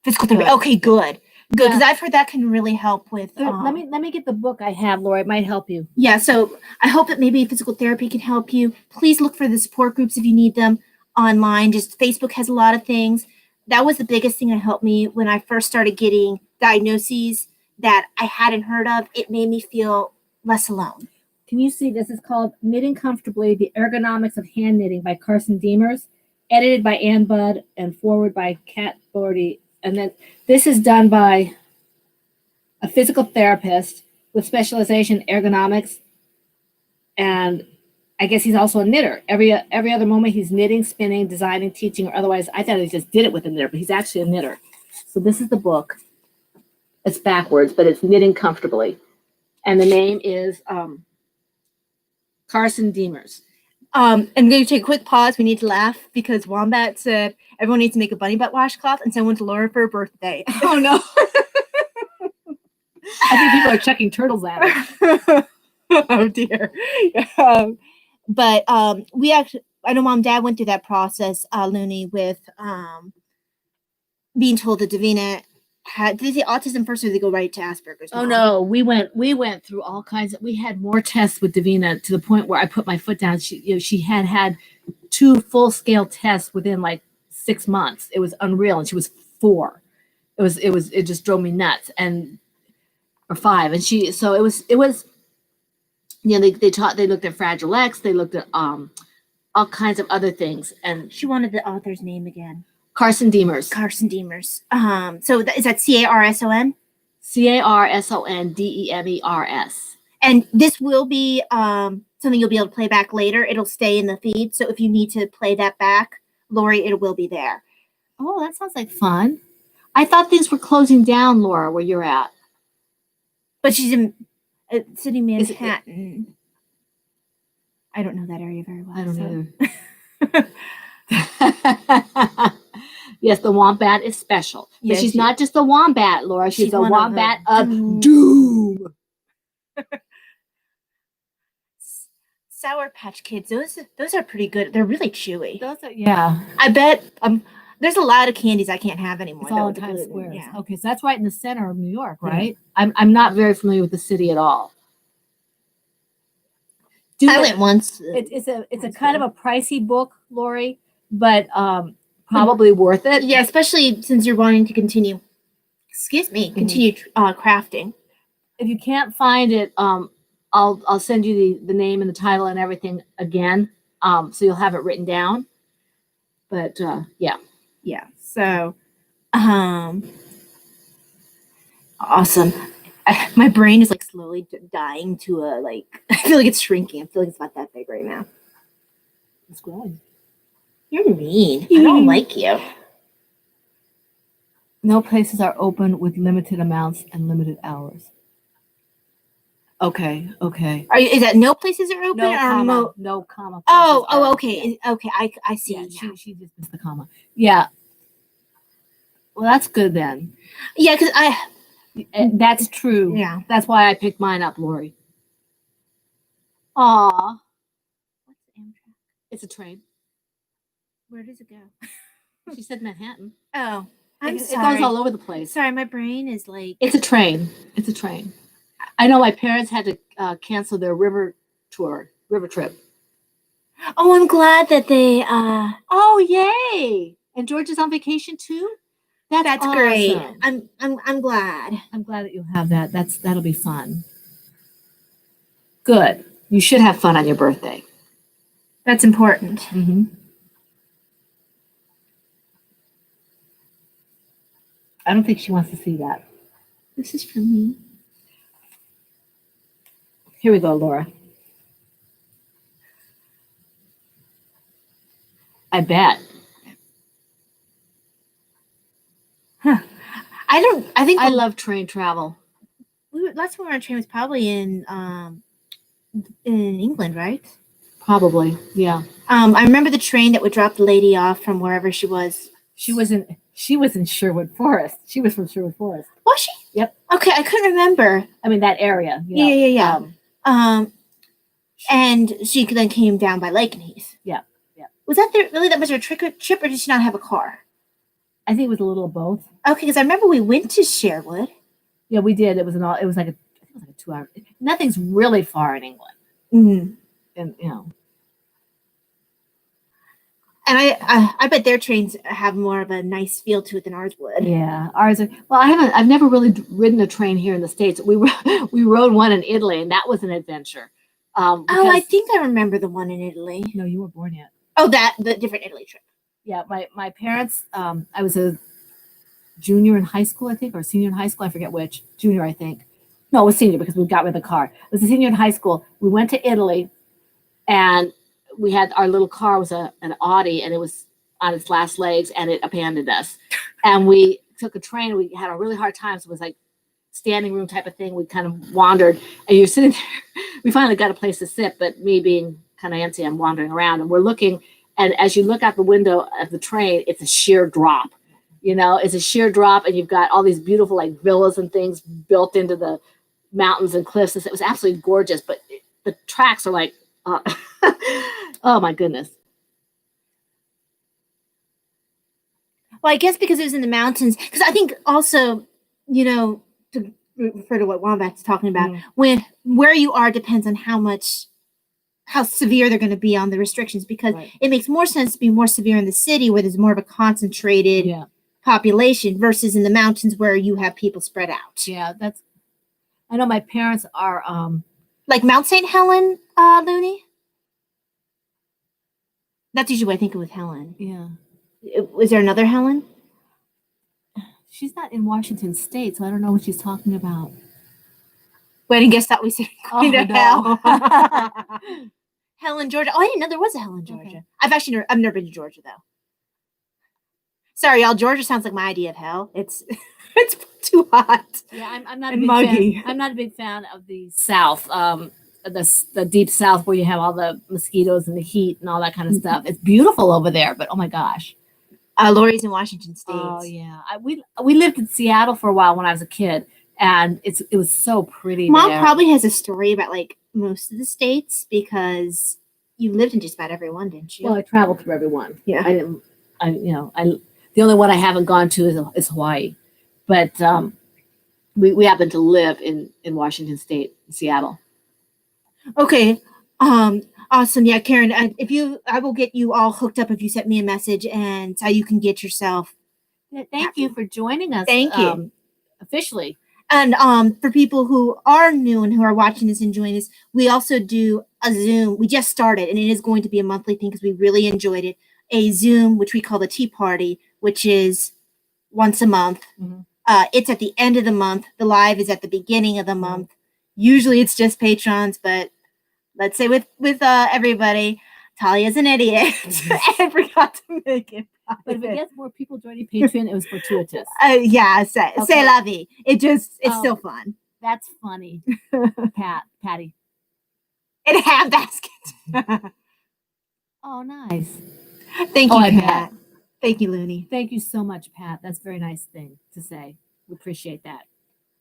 Physical therapy. Good. Okay, good, because Yeah. I've heard that can really help with. Let me get the book I have, Laura. It might help you. Yeah, so I hope that maybe physical therapy can help you. Please look for the support groups if you need them online. Just Facebook has a lot of things. That was the biggest thing that helped me when I first started getting diagnoses that I hadn't heard of. It made me feel less alone. Can you see this is called Knitting Comfortably, The Ergonomics of Hand Knitting by Carson Demers, edited by Ann Budd and forward by Kat Bordy. And then this is done by a physical therapist with specialization in ergonomics. And I guess he's also a knitter. Every other moment he's knitting, spinning, designing, teaching, or otherwise. I thought he just did it with a knitter, but he's actually a knitter. So this is the book. It's backwards, but it's Knitting Comfortably. And the name is Carson Demers. I'm going to take a quick pause. We need to laugh because Wombat said everyone needs to make a bunny butt washcloth and send one to Laura for her birthday. Oh no. I think people are chucking turtles at her. Oh dear. But we actually, I know Mom and Dad went through that process, Looney, with being told that Davina had, did they say autism first or did they go right to Asperger's? Oh no, we went through all kinds of, we had more tests with Davina to the point where I put my foot down. She had 2 full-scale tests within like 6 months. It was unreal. And she was 4. It just drove me nuts. And or 5. And it was you know, they looked at Fragile X, they looked at all kinds of other things. And she wanted the author's name again. Carson Demers. Carson Demers. So is that Carson? Carsondemers. And this will be something you'll be able to play back later. It'll stay in the feed. So if you need to play that back, Lori, it will be there. Oh, that sounds like fun. I thought things were closing down, Laura, where you're at. But she's in City Manhattan. I don't know that area very well. I don't either. Yes, the wombat is special. But yes, she's not just a wombat, Laura. She's a wombat of doom. Sour Patch Kids. Those are pretty good. They're really chewy. Those are, yeah. I bet there's a lot of candies I can't have anymore. It's all in Times Square. Yeah. Okay, so that's right in the center of New York, right? Yeah. I'm not very familiar with the city at all. I went once. It's a kind of a pricey book, Lori, but probably worth it. Yeah, especially since you're wanting to continue. Continue crafting. If you can't find it, I'll send you the name and the title and everything again, so you'll have it written down. But yeah. So, awesome. My brain is like slowly dying to I feel like it's shrinking. I feel like it's about that big right now. It's growing. You're mean. I don't like you. No places are open with limited amounts and limited hours. Okay. Is that no places are open? No comma. Oh, okay. Okay, I see. Yeah, she just missed the comma. Yeah. Well, that's good then. Yeah, because that's true. Yeah. That's why I picked mine up, Lori. Aw. What's the Amtrak? It's a train. Where does it go? She said Manhattan. Oh, I'm sorry. It goes all over the place. Sorry, my brain is like... It's a train. I know my parents had to cancel their river trip. Oh, I'm glad that they... Oh, yay! And George is on vacation too? That's awesome. Great. I'm glad. I'm glad that you'll have that. That'll be fun. Good. You should have fun on your birthday. That's important. Mm-hmm. I don't think she wants to see that. This is for me. Here we go, Laura. I bet. Huh. I love train travel. Last time we were on a train was probably in England, right? Probably, yeah. I remember the train that would drop the lady off from wherever she was. She was in Sherwood Forest. She was from Sherwood Forest. Was she? Yep. Okay, I couldn't remember. I mean that area. Yeah. And she then came down by Lake and Heath. Yeah, yeah. Was that really that much of a trip, or did she not have a car? I think it was a little of both. Okay, because I remember we went to Sherwood. Yeah, we did. It was it was like a 2 hour. Nothing's really far in England, and And I bet their trains have more of a nice feel to it than ours would. Yeah, ours are. Well, I've never really ridden a train here in the States. We rode one in Italy, and that was an adventure. I think I remember the one in Italy. No, you weren't born yet. Oh, the different Italy trip. Yeah, my parents. I was a junior in high school, I think, or senior in high school. I forget which. Junior, I think. No, it was senior because we got rid of the car. It was a senior in high school. We went to Italy, and we had our little car was an Audi, and it was on its last legs, and it abandoned us. And we took a train. We had a really hard time. So it was like standing room type of thing. We kind of wandered, and you're sitting there. We finally got a place to sit, but me being kind of antsy, I'm wandering around, and we're looking. And as you look out the window of the train, it's a sheer drop. It's a sheer drop, and you've got all these beautiful like villas and things built into the mountains and cliffs. It was absolutely gorgeous, but the tracks are like, oh my goodness. Well, I guess because it was in the mountains, because I think also, to refer to what Wombat's talking about, where you are depends on how severe they're going to be on the restrictions, because it makes more sense to be more severe in the city where there's more of a concentrated population versus in the mountains where you have people spread out. Yeah, I know my parents are like Mount St. Helen, Looney. That's usually what I think of with Helen. Yeah. Was there another Helen? She's not in Washington State, so I don't know what she's talking about. Wait, I guess that we said hell. Helen, Georgia. Oh, I didn't know there was a Helen, Georgia. Okay. I've never been to Georgia though. Sorry, y'all. Georgia sounds like my idea of hell. It's too hot. Yeah, I'm not a big fan. I'm not a big fan of the South, the deep South where you have all the mosquitoes and the heat and all that kind of stuff. It's beautiful over there, but oh my gosh. Lori's in Washington State. Oh yeah, we lived in Seattle for a while when I was a kid, and it was so pretty. Mom probably has a story about like most of the states because you lived in just about every one, didn't you? Well, I traveled through every one. Yeah, the only one I haven't gone to is Hawaii, but we happen to live in Washington State, Seattle. Okay. Awesome. Yeah, Karen, I will get you all hooked up if you send me a message and how you can get yourself. Thank you for joining us. Thank you. Officially. And for people who are new and who are watching this and enjoying this, we also do a Zoom. We just started, and it is going to be a monthly thing because we really enjoyed it. A Zoom, which we call the Tea Party, which is once a month. Mm-hmm. It's at the end of the month. The live is at the beginning of the month. Usually it's just patrons, but let's say with everybody, Talia's an idiot and forgot to make it. But if it gets more people joining Patreon, it was fortuitous. Say la vie. It's still fun. That's funny, Patty. In a half basket. Oh, nice. Thank you, Pat. Thank you, Looney. Thank you so much, Pat. That's a very nice thing to say. We appreciate that.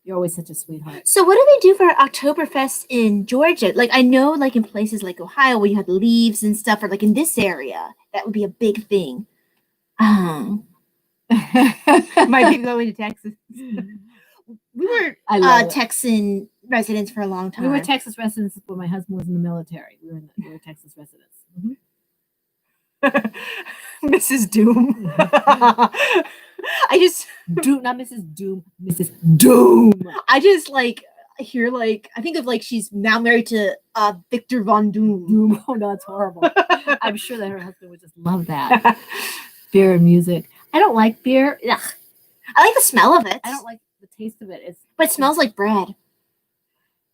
You're always such a sweetheart. So what do they do for Oktoberfest in Georgia? Like, I know, like, in places like Ohio where you have leaves and stuff, or like in this area, that would be a big thing. Might be going to Texas. We were Texan residents for a long time. We were Texas residents when my husband was in the military. We were Texas residents. Mm-hmm. Mrs. Doom. Not Mrs. Doom, Mrs. Doom. I just hear I think of she's now married to Victor Von Doom. Oh no, it's horrible. I'm sure that her husband would just love that. Beer and music. I don't like beer. Ugh. I like the smell of it. I don't like the taste of it. But it smells like bread.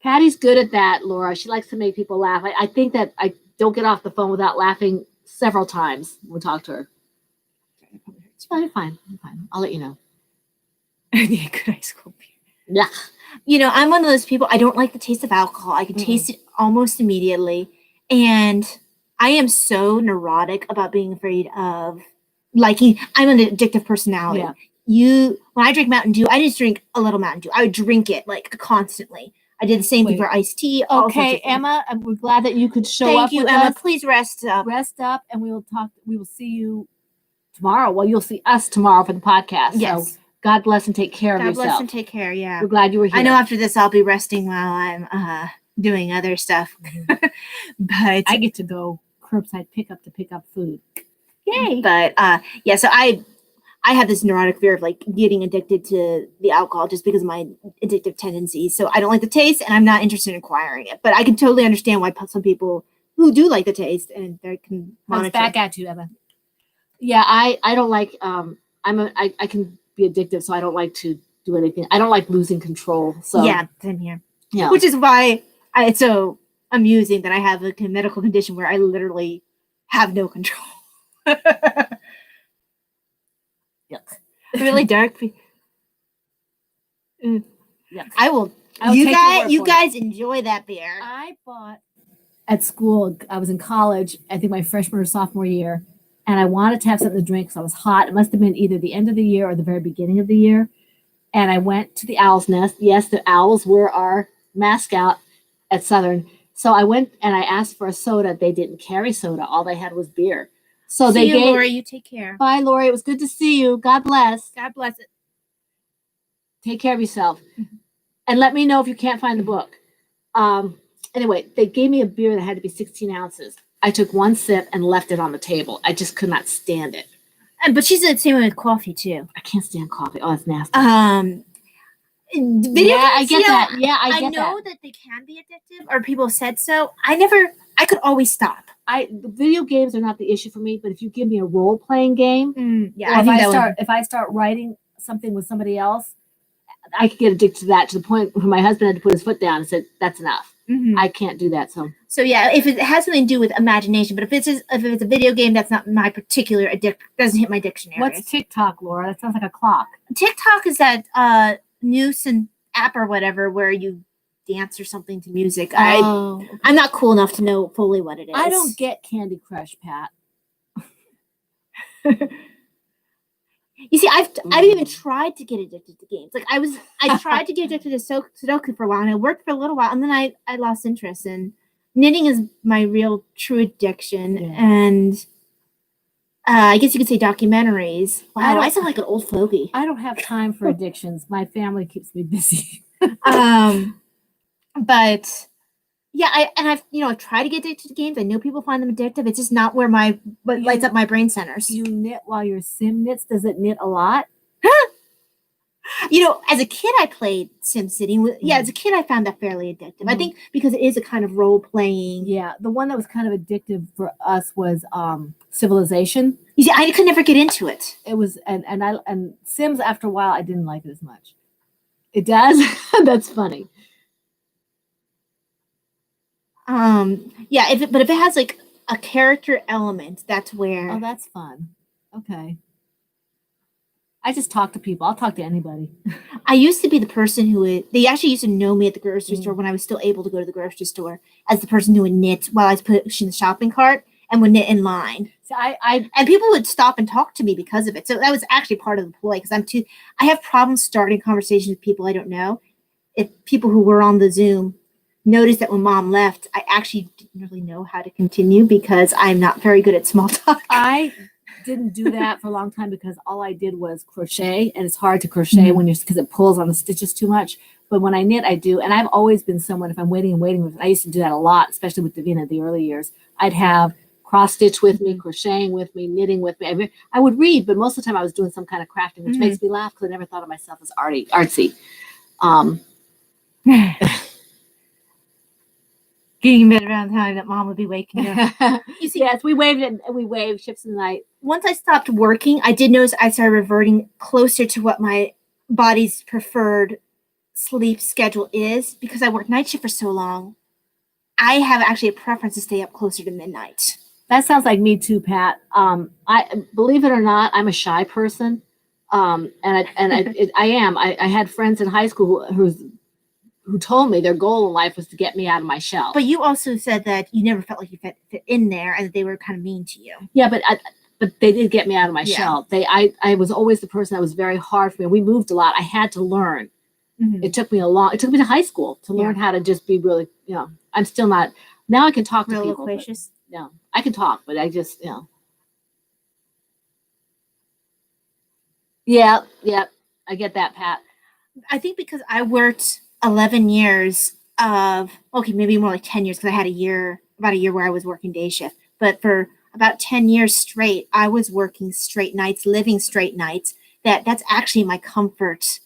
Patty's good at that, Laura. She likes to make people laugh. I think that I don't get off the phone without laughing several times when we talk to her. I'm fine. I'll let you know. Yeah, good high school beer. Yeah. I'm one of those people, I don't like the taste of alcohol. I can taste it almost immediately. And I am so neurotic about being afraid of liking. I'm an addictive personality. Yeah. When I drink Mountain Dew, I just drink a little Mountain Dew. I would drink it constantly. I did the same thing Wait. for iced tea. Okay, Emma, we're glad that you could show Thank up you, with Emma. us. Please rest up. Rest up, and we will talk. We will see you tomorrow. Well, you'll see us tomorrow for the podcast. Yes. So God bless and take care of God yourself. bless and take care. Yeah. We're glad you were here. I know after this I'll be resting while I'm doing other stuff. But I get to go curbside pickup to pick up food. Yay! But yeah, so I have this neurotic fear of like getting addicted to the alcohol just because of my addictive tendencies. So I don't like the taste, and I'm not interested in acquiring it. But I can totally understand why some people who do like the taste and they can monitor. Comes back at you, Emma. Yeah, I don't like. I can be addictive, so I don't like to do anything. I don't like losing control. So yeah, same here. Yeah, which is why it's so amusing that I have a medical condition where I literally have no control. Yuck. Really dark. Yuck. I will. You guys enjoy that beer. I bought at school. I was in college. I think my freshman or sophomore year, and I wanted to have something to drink. So I was hot. It must have been either the end of the year or the very beginning of the year. And I went to the Owl's Nest. Yes, the owls were our mascot at Southern. So I went and I asked for a soda. They didn't carry soda. All they had was beer. So see you, Lori. You take care. Bye, Lori. It was good to see you. God bless. God bless it. Take care of yourself. And let me know if you can't find the book. Anyway, they gave me a beer that had to be 16 ounces. I took one sip and left it on the table. I just could not stand it. But she's the same way with coffee too. I can't stand coffee. Oh, it's nasty. Video games, I get that. Yeah, I know that they can be addictive, or people said so. I could always stop. The video games are not the issue for me, but if you give me a role playing game, yeah, if I start writing something with somebody else, I could get addicted to that to the point where my husband had to put his foot down and said, "That's enough. I can't do that." So yeah, if it has something to do with imagination, but if it's a video game, that's not my particular doesn't hit my dictionary. What's TikTok, Laura? That sounds like a clock. TikTok is that news and app or whatever where you dance or something to music. I'm not cool enough to know fully what it is. I don't get Candy Crush, Pat. You see, I've even tried to get addicted to games. Like I tried to get addicted to Sudoku for a while, and it worked for a little while, and then I lost interest. And knitting is my real true addiction, and I guess you could say documentaries. Wow, I sound like an old fogey. I don't have time for addictions. My family keeps me busy. But yeah, I've tried to get addicted to games. I know people find them addictive. It's just not where what lights up my brain centers. You knit while your sim knits. Does it knit a lot? As a kid, I played SimCity. Yeah, as a kid, I found that fairly addictive. I think because it is a kind of role playing. Yeah, the one that was kind of addictive for us was Civilization. You see, I could never get into it. It was, and Sims. After a while, I didn't like it as much. It does. That's funny. Yeah, but if it has like a character element, that's where. Oh, that's fun. Okay. I just talk to people. I'll talk to anybody. I used to be the person they actually used to know me at the grocery store when I was still able to go to the grocery store as the person who would knit while I was pushing the shopping cart and would knit in line. So and people would stop and talk to me because of it. So that was actually part of the ploy because I have problems starting conversations with people I don't know. If people who were on the Zoom noticed that when Mom left, I actually didn't really know how to continue because I'm not very good at small talk. I didn't do that for a long time because all I did was crochet, and it's hard to crochet because it pulls on the stitches too much. But when I knit, I do, and I've always been someone, if I'm waiting, I used to do that a lot, especially with Davina the early years. I'd have cross stitch with me, crocheting with me, knitting with me. I would read, but most of the time I was doing some kind of crafting, which makes me laugh because I never thought of myself as artsy. Getting in bed around the time that Mom would be waking up. You see, yes, we waved ships in the night. Once I stopped working, I did notice I started reverting closer to what my body's preferred sleep schedule is because I worked night shift for so long. I have actually a preference to stay up closer to midnight. That sounds like me too, Pat. I believe it or not, I'm a shy person, and I am. I had friends in high school who told me their goal in life was to get me out of my shell. But you also said that you never felt like you fit in there and that they were kind of mean to you. Yeah, but they did get me out of my shell. I was always the person that was very hard for me. We moved a lot. I had to learn Mhm. It took me to high school to learn how to just be really, I'm still not, now I can talk to Real people. loquacious. No, I can talk, but I just, Yeah, I get that, Pat. I think because I worked 11 years of, okay, maybe more like 10 years because I had about a year where I was working day shift. But for about 10 years straight, I was working straight nights, living straight nights. That's actually my comfort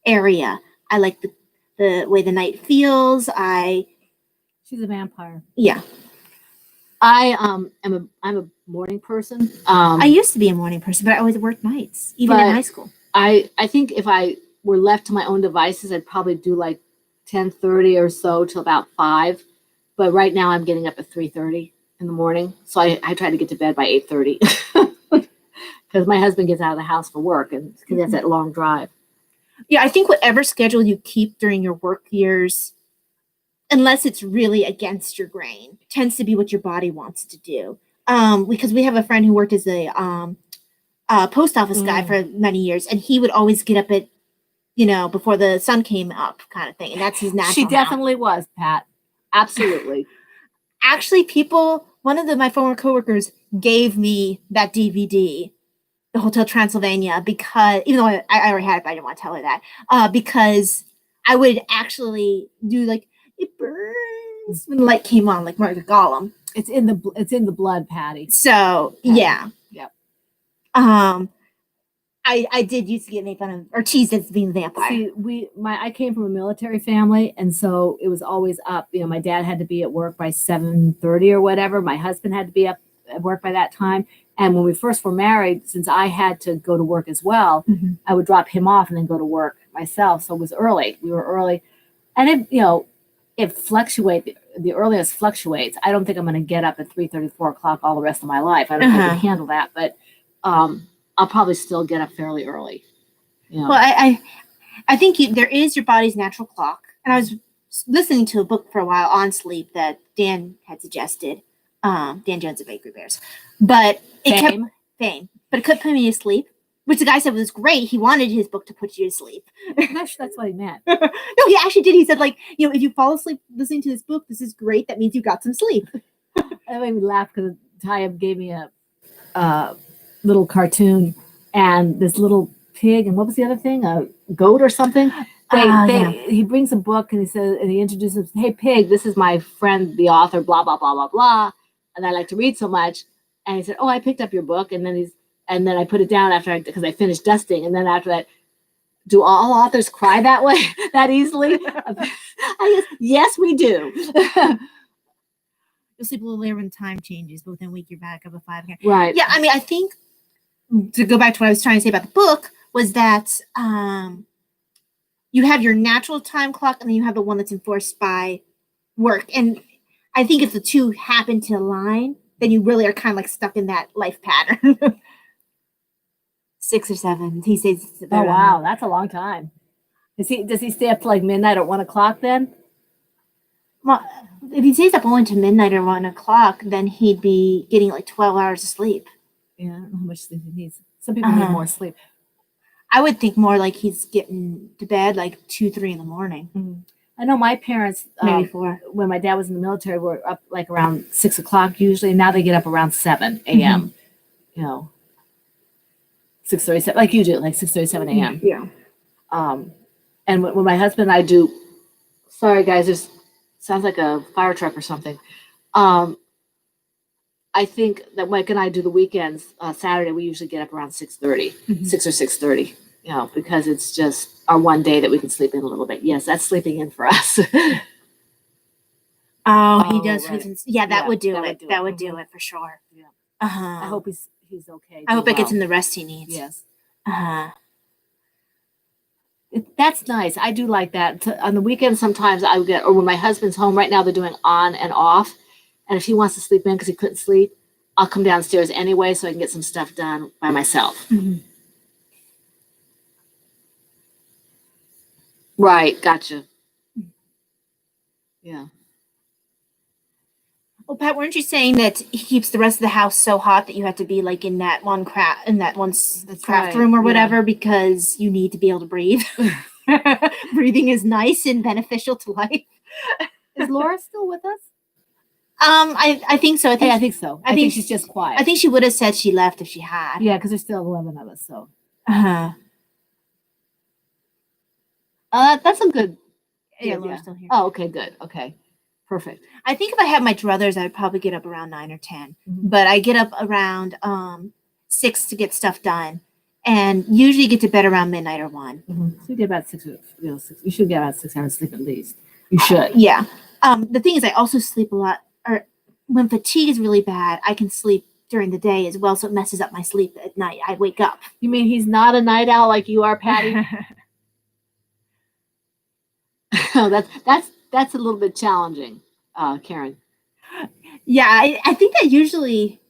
area. I like the way the night feels. She's a vampire. Yeah. I'm a morning person. I used to be a morning person, but I always worked nights, even in high school. I think if I were left to my own devices, I'd probably do like 10:30 or so till about 5. But right now I'm getting up at 3:30 in the morning. So I try to get to bed by 8:30 because my husband gets out of the house for work and because that's that long drive. Yeah, I think whatever schedule you keep during your work years, unless it's really against your grain, tends to be what your body wants to do. Because we have a friend who worked as a post office guy for many years, and he would always get up at, before the sun came up, kind of thing, and that's his natural. She definitely was, Pat. Absolutely. Actually, one of my former coworkers gave me that DVD, the Hotel Transylvania, because even though I already had it, but I didn't want to tell her that, because I would actually do like, it burns when the light came on, like Margaret Gollum. It's in the blood, Patty. So yeah. Yep. I did used to get made fun of or teased as being a vampire. See, I came from a military family, and so it was always up. My dad had to be at work by 7:30 or whatever. My husband had to be up at work by that time. And when we first were married, since I had to go to work as well, I would drop him off and then go to work myself. So it was early. We were early, and it fluctuates. The earliest fluctuates. I don't think I'm going to get up at 3:30, 4 o'clock all the rest of my life. I don't think I can handle that, but I'll probably still get up fairly early. Well, I think there is your body's natural clock. And I was listening to a book for a while on sleep that Dan had suggested. Dan Jones of Bakery Bears. But it kept but it couldn't put me to sleep, which the guy said was great. He wanted his book to put you to sleep. That's what he meant. No, he actually did. He said, like, if you fall asleep listening to this book, this is great. That means you got some sleep. That made me laugh because Tyab gave me a little cartoon and this little pig, and what was the other thing? A goat or something? He brings a book and he introduces, hey pig, this is my friend, the author, blah, blah, blah, blah, blah. And I like to read so much. And he said, oh, I picked up your book. And then I put it down because I finished dusting. And then after that, do all authors cry that way, that easily? Yes, we do. You'll sleep a little later when time changes, but within a week you're back up at 5 again. Right. Yeah, I mean, I think to go back to what I was trying to say about the book was that you have your natural time clock and then you have the one that's enforced by work. And I think if the two happen to align, then you really are kind of like stuck in that life pattern. 6 or 7. He says. Oh wow, that's a long time. Does he stay up to like midnight or 1 o'clock then? Well, if he stays up only to midnight or 1 o'clock, then he'd be getting like 12 hours of sleep. Yeah, I don't know how much sleep he needs. Some people need more sleep. I would think more like he's getting to bed like 2, 3 in the morning. Mm-hmm. I know my parents, maybe 4. When my dad was in the military, were up like around 6 o'clock usually. And now they get up around 7 a.m. 6:37, like you do, like 6:37 a.m. Yeah. And when my husband and I do, sorry guys, this sounds like a fire truck or something. I think that Mike and I do the weekends. Saturday we usually get up around 6:30, 6 or 6:30. Because it's just our one day that we can sleep in a little bit. Yes, that's sleeping in for us. He does. Right. That would do it. That would do it for sure. Yeah. I hope he's okay. I hope it gets him the rest he needs. Yes. That's nice. I do like that. On the weekends, sometimes I get, or when my husband's home. Right now, they're doing on and off. And if he wants to sleep in because he couldn't sleep, I'll come downstairs anyway so I can get some stuff done by myself. Mm-hmm. Right. Gotcha. Yeah. Well, Pat, weren't you saying that he keeps the rest of the house so hot that you have to be like in that one craft room or whatever because you need to be able to breathe? breathing is nice and beneficial to life. Is Laura still with us? I think so. I think so. I think she's just quiet. I think she would have said she left if she had. Yeah, because there's still 11 of us. So that's a good. Yeah, Laura's still here. Oh, okay, good. Okay, perfect. I think if I had my druthers, I'd probably get up around 9 or 10. But I get up around 6 to get stuff done, and usually get to bed around midnight or 1. So you get about 6. You should get about 6 hours sleep at least. You should. Yeah. The thing is, I also sleep a lot. Or when fatigue is really bad, I can sleep during the day as well, so it messes up my sleep at night. I wake up. You mean he's not a night owl like you are, Patty? Oh, that's a little bit challenging, Karen. Yeah, I think that usually,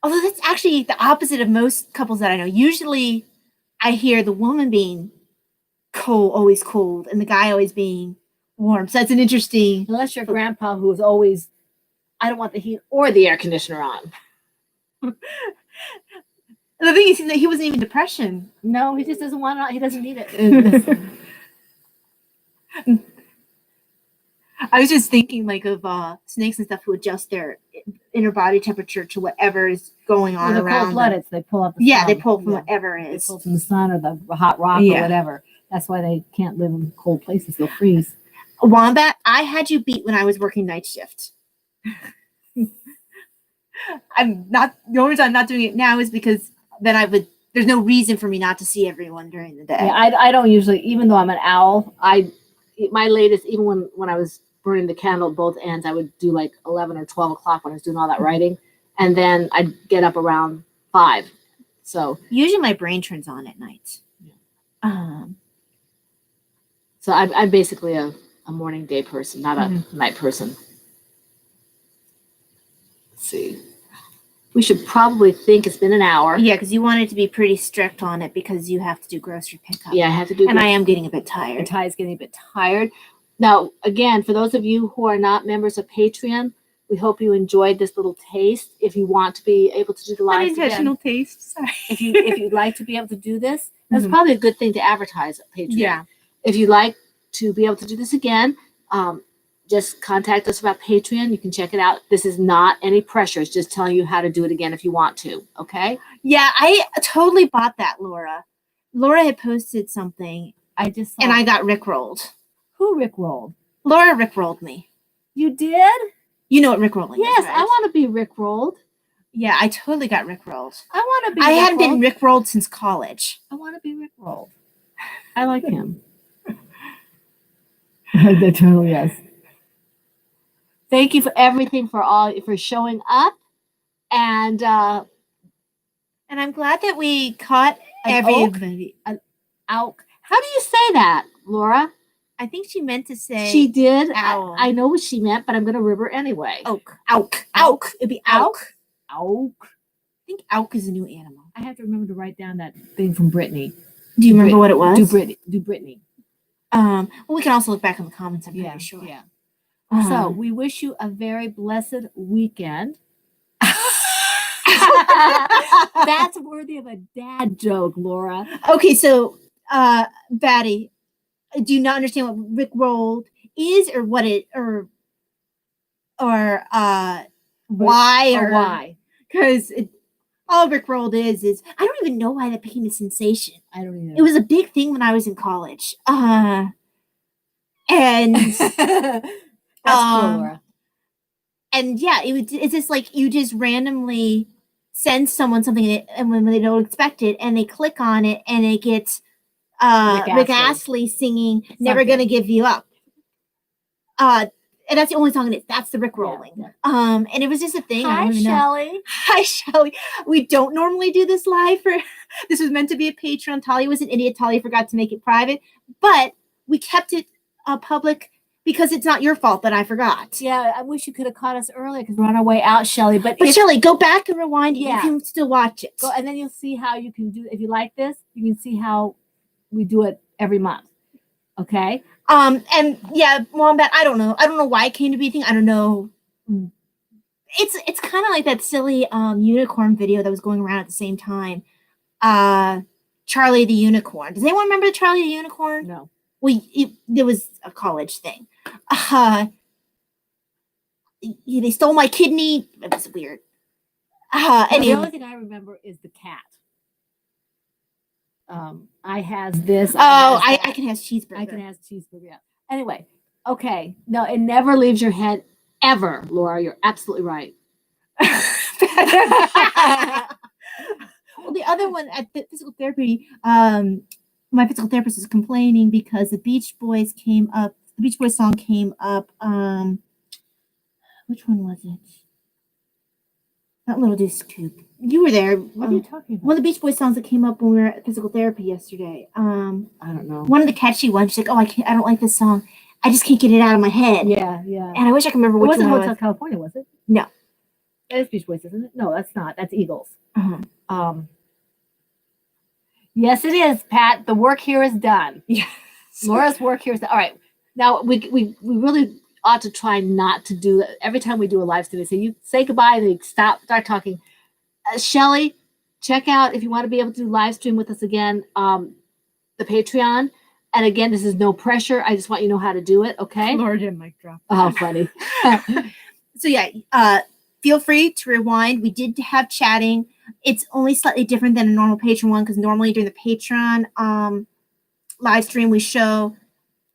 although that's actually the opposite of most couples that I know. Usually, I hear the woman being always cold, and the guy always being warm. So that's an interesting. Unless your grandpa, who is always, I don't want the heat or the air conditioner on. The thing is that he wasn't even depression. No, he just doesn't want it. He doesn't need it. I was just thinking like of snakes and stuff who adjust their inner body temperature to whatever is going on around. Cold-blooded, so they pull up. They pull from whatever is. They pull from the sun or the hot rock or whatever. That's why they can't live in cold places. They'll freeze. Wombat, I had you beat when I was working night shift. I'm not. The only reason I'm not doing it now is because then there's no reason for me not to see everyone during the day. Yeah, I don't usually, even though I'm an owl, my latest, even when I was burning the candle at both ends, I would do like 11 or 12 o'clock when I was doing all that writing. And then I'd get up around 5. So usually my brain turns on at night. Yeah. So I'm basically a morning day person, not a night person. Let's see. We should probably think it's been an hour. Yeah, because you wanted to be pretty strict on it because you have to do grocery pickup. Yeah, I have to do. And I am getting a bit tired. And Ty's getting a bit tired. Now, again, for those of you who are not members of Patreon, we hope you enjoyed this little taste. If you want to be able to do the live unintentional taste. Sorry. If you'd like to be able to do this, that's probably a good thing to advertise at Patreon. Yeah. If you'd like to be able to do this again, just contact us about Patreon. You can check it out. This is not any pressure. It's just telling you how to do it again if you want to. Okay? Yeah, I totally bought that, Laura. Laura had posted something. I just saw. And I got rickrolled. Who rickrolled? Laura rickrolled me. You did? You know what rickrolling is, Yes, right? I want to be rickrolled. Yeah, I totally got rickrolled. I want to be I hadn't been rickrolled since college. I want to be rickrolled. I like him. That totally is. Thank you for everything, for showing up, and I'm glad that we caught everybody. An oak. How do you say that, Laura? I think she meant to say she did. Owl. I know what she meant, but I'm going to rib her anyway. Oak. It'd be oak. Oak. I think oak is a new animal. I have to remember to write down that thing from Brittany. Do you remember what it was? Do Brittany. Well, we can also look back in the comments. I'm pretty sure. Yeah. So we wish you a very blessed weekend. That's worthy of a dad joke, Laura. Okay, so Batty, do you not understand what rickrolled is, or what it, or why? Because all rickrolled is I don't even know why that became a sensation. I don't either. It was a big thing when I was in college. And That's cool, Laura. And yeah, it's just like you just randomly send someone something, and when they don't expect it, and they click on it, and it gets Rick Astley singing something. "Never Gonna Give You Up." And that's the only song it is. That's the Rickrolling. Yeah. And it was just a thing. Hi, Shelly. Hi, Shelly. We don't normally do this live. This was meant to be a Patreon. Talia was an idiot. Talia forgot to make it private, but we kept it public because it's not your fault that I forgot. Yeah, I wish you could have caught us earlier because we're on our way out, Shelly. But Shelly, go back and rewind. Yeah. You can still watch it. Go, and then you'll see how you can do. If you like this, you can see how we do it every month. Okay. And yeah, Wombat, I don't know why it came to be a thing. I don't know. It's kind of like that silly unicorn video that was going around at the same time. Charlie the Unicorn. Does anyone remember Charlie the Unicorn? No. There was a college thing. They stole my kidney. It was weird. The Anyway. only thing I remember is the cat. I has this. I can have cheeseburger. I can have cheeseburger. Yeah. Anyway, okay. No, it never leaves your head ever, Laura. You're absolutely right. Well, the other one at the physical therapy, my physical therapist is complaining because the Beach Boys came up. The Beach Boys song came up. Which one was it? Not Little Deuce Coupe. You were there. What are you talking about? One of the Beach Boys songs that came up when we were at physical therapy yesterday. I don't know. One of the catchy ones. She's like, "Oh, I don't like this song. I just can't get it out of my head." Yeah. And I wish I could remember which wasn't one. Hotel California, was it? No. That is Beach Boys, isn't it? No, that's not. That's Eagles. Uh-huh. Yes, it is, Pat. The work here is done. Yes. Laura's work here is done. All right. Now we really ought to try not to do that. Every time we do a live stream, they say you say goodbye and they start talking. Shelly, check out if you want to be able to do live stream with us again, the Patreon. And again, this is no pressure. I just want you to know how to do it. Okay. Laura did mic drop. Oh, funny. So yeah, feel free to rewind. We did have chatting. It's only slightly different than a normal Patreon one because normally during the Patreon live stream we show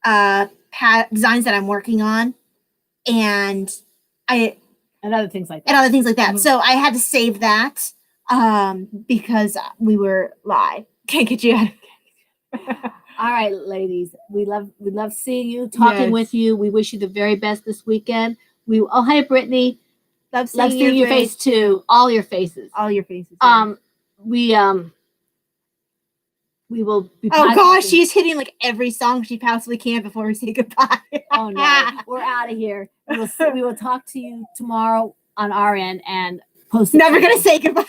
designs that I'm working on and other things like that. And other things like that. Mm-hmm. So I had to save that because we were live. Can't get you out of All right, ladies. We love seeing you, talking with you. We wish you the very best this weekend. Oh, hi, Brittany. Love seeing your face too. All your faces. All your faces. We will be. Oh gosh, she's hitting like every song she possibly can before we say goodbye. Oh no, we're out of here. We will talk to you tomorrow on our end and post. Never gonna say goodbye.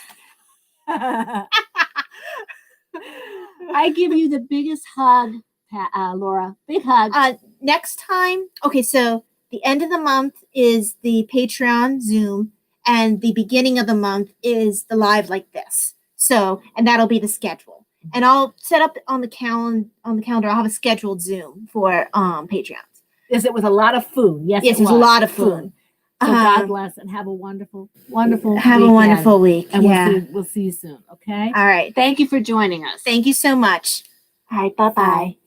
I give you the biggest hug, Laura. Big hug. Next time. Okay, so the end of the month is the Patreon Zoom, and the beginning of the month is the live like this. So, and that'll be the schedule. And I'll set up on the calendar. I'll have a scheduled Zoom for Patreons. Is it with a lot of food? Yes, there's a lot of food. So God bless and have a wonderful have a wonderful week. And we'll see you soon. Okay. All right. Thank you for joining us. Thank you so much. All right. Bye-bye.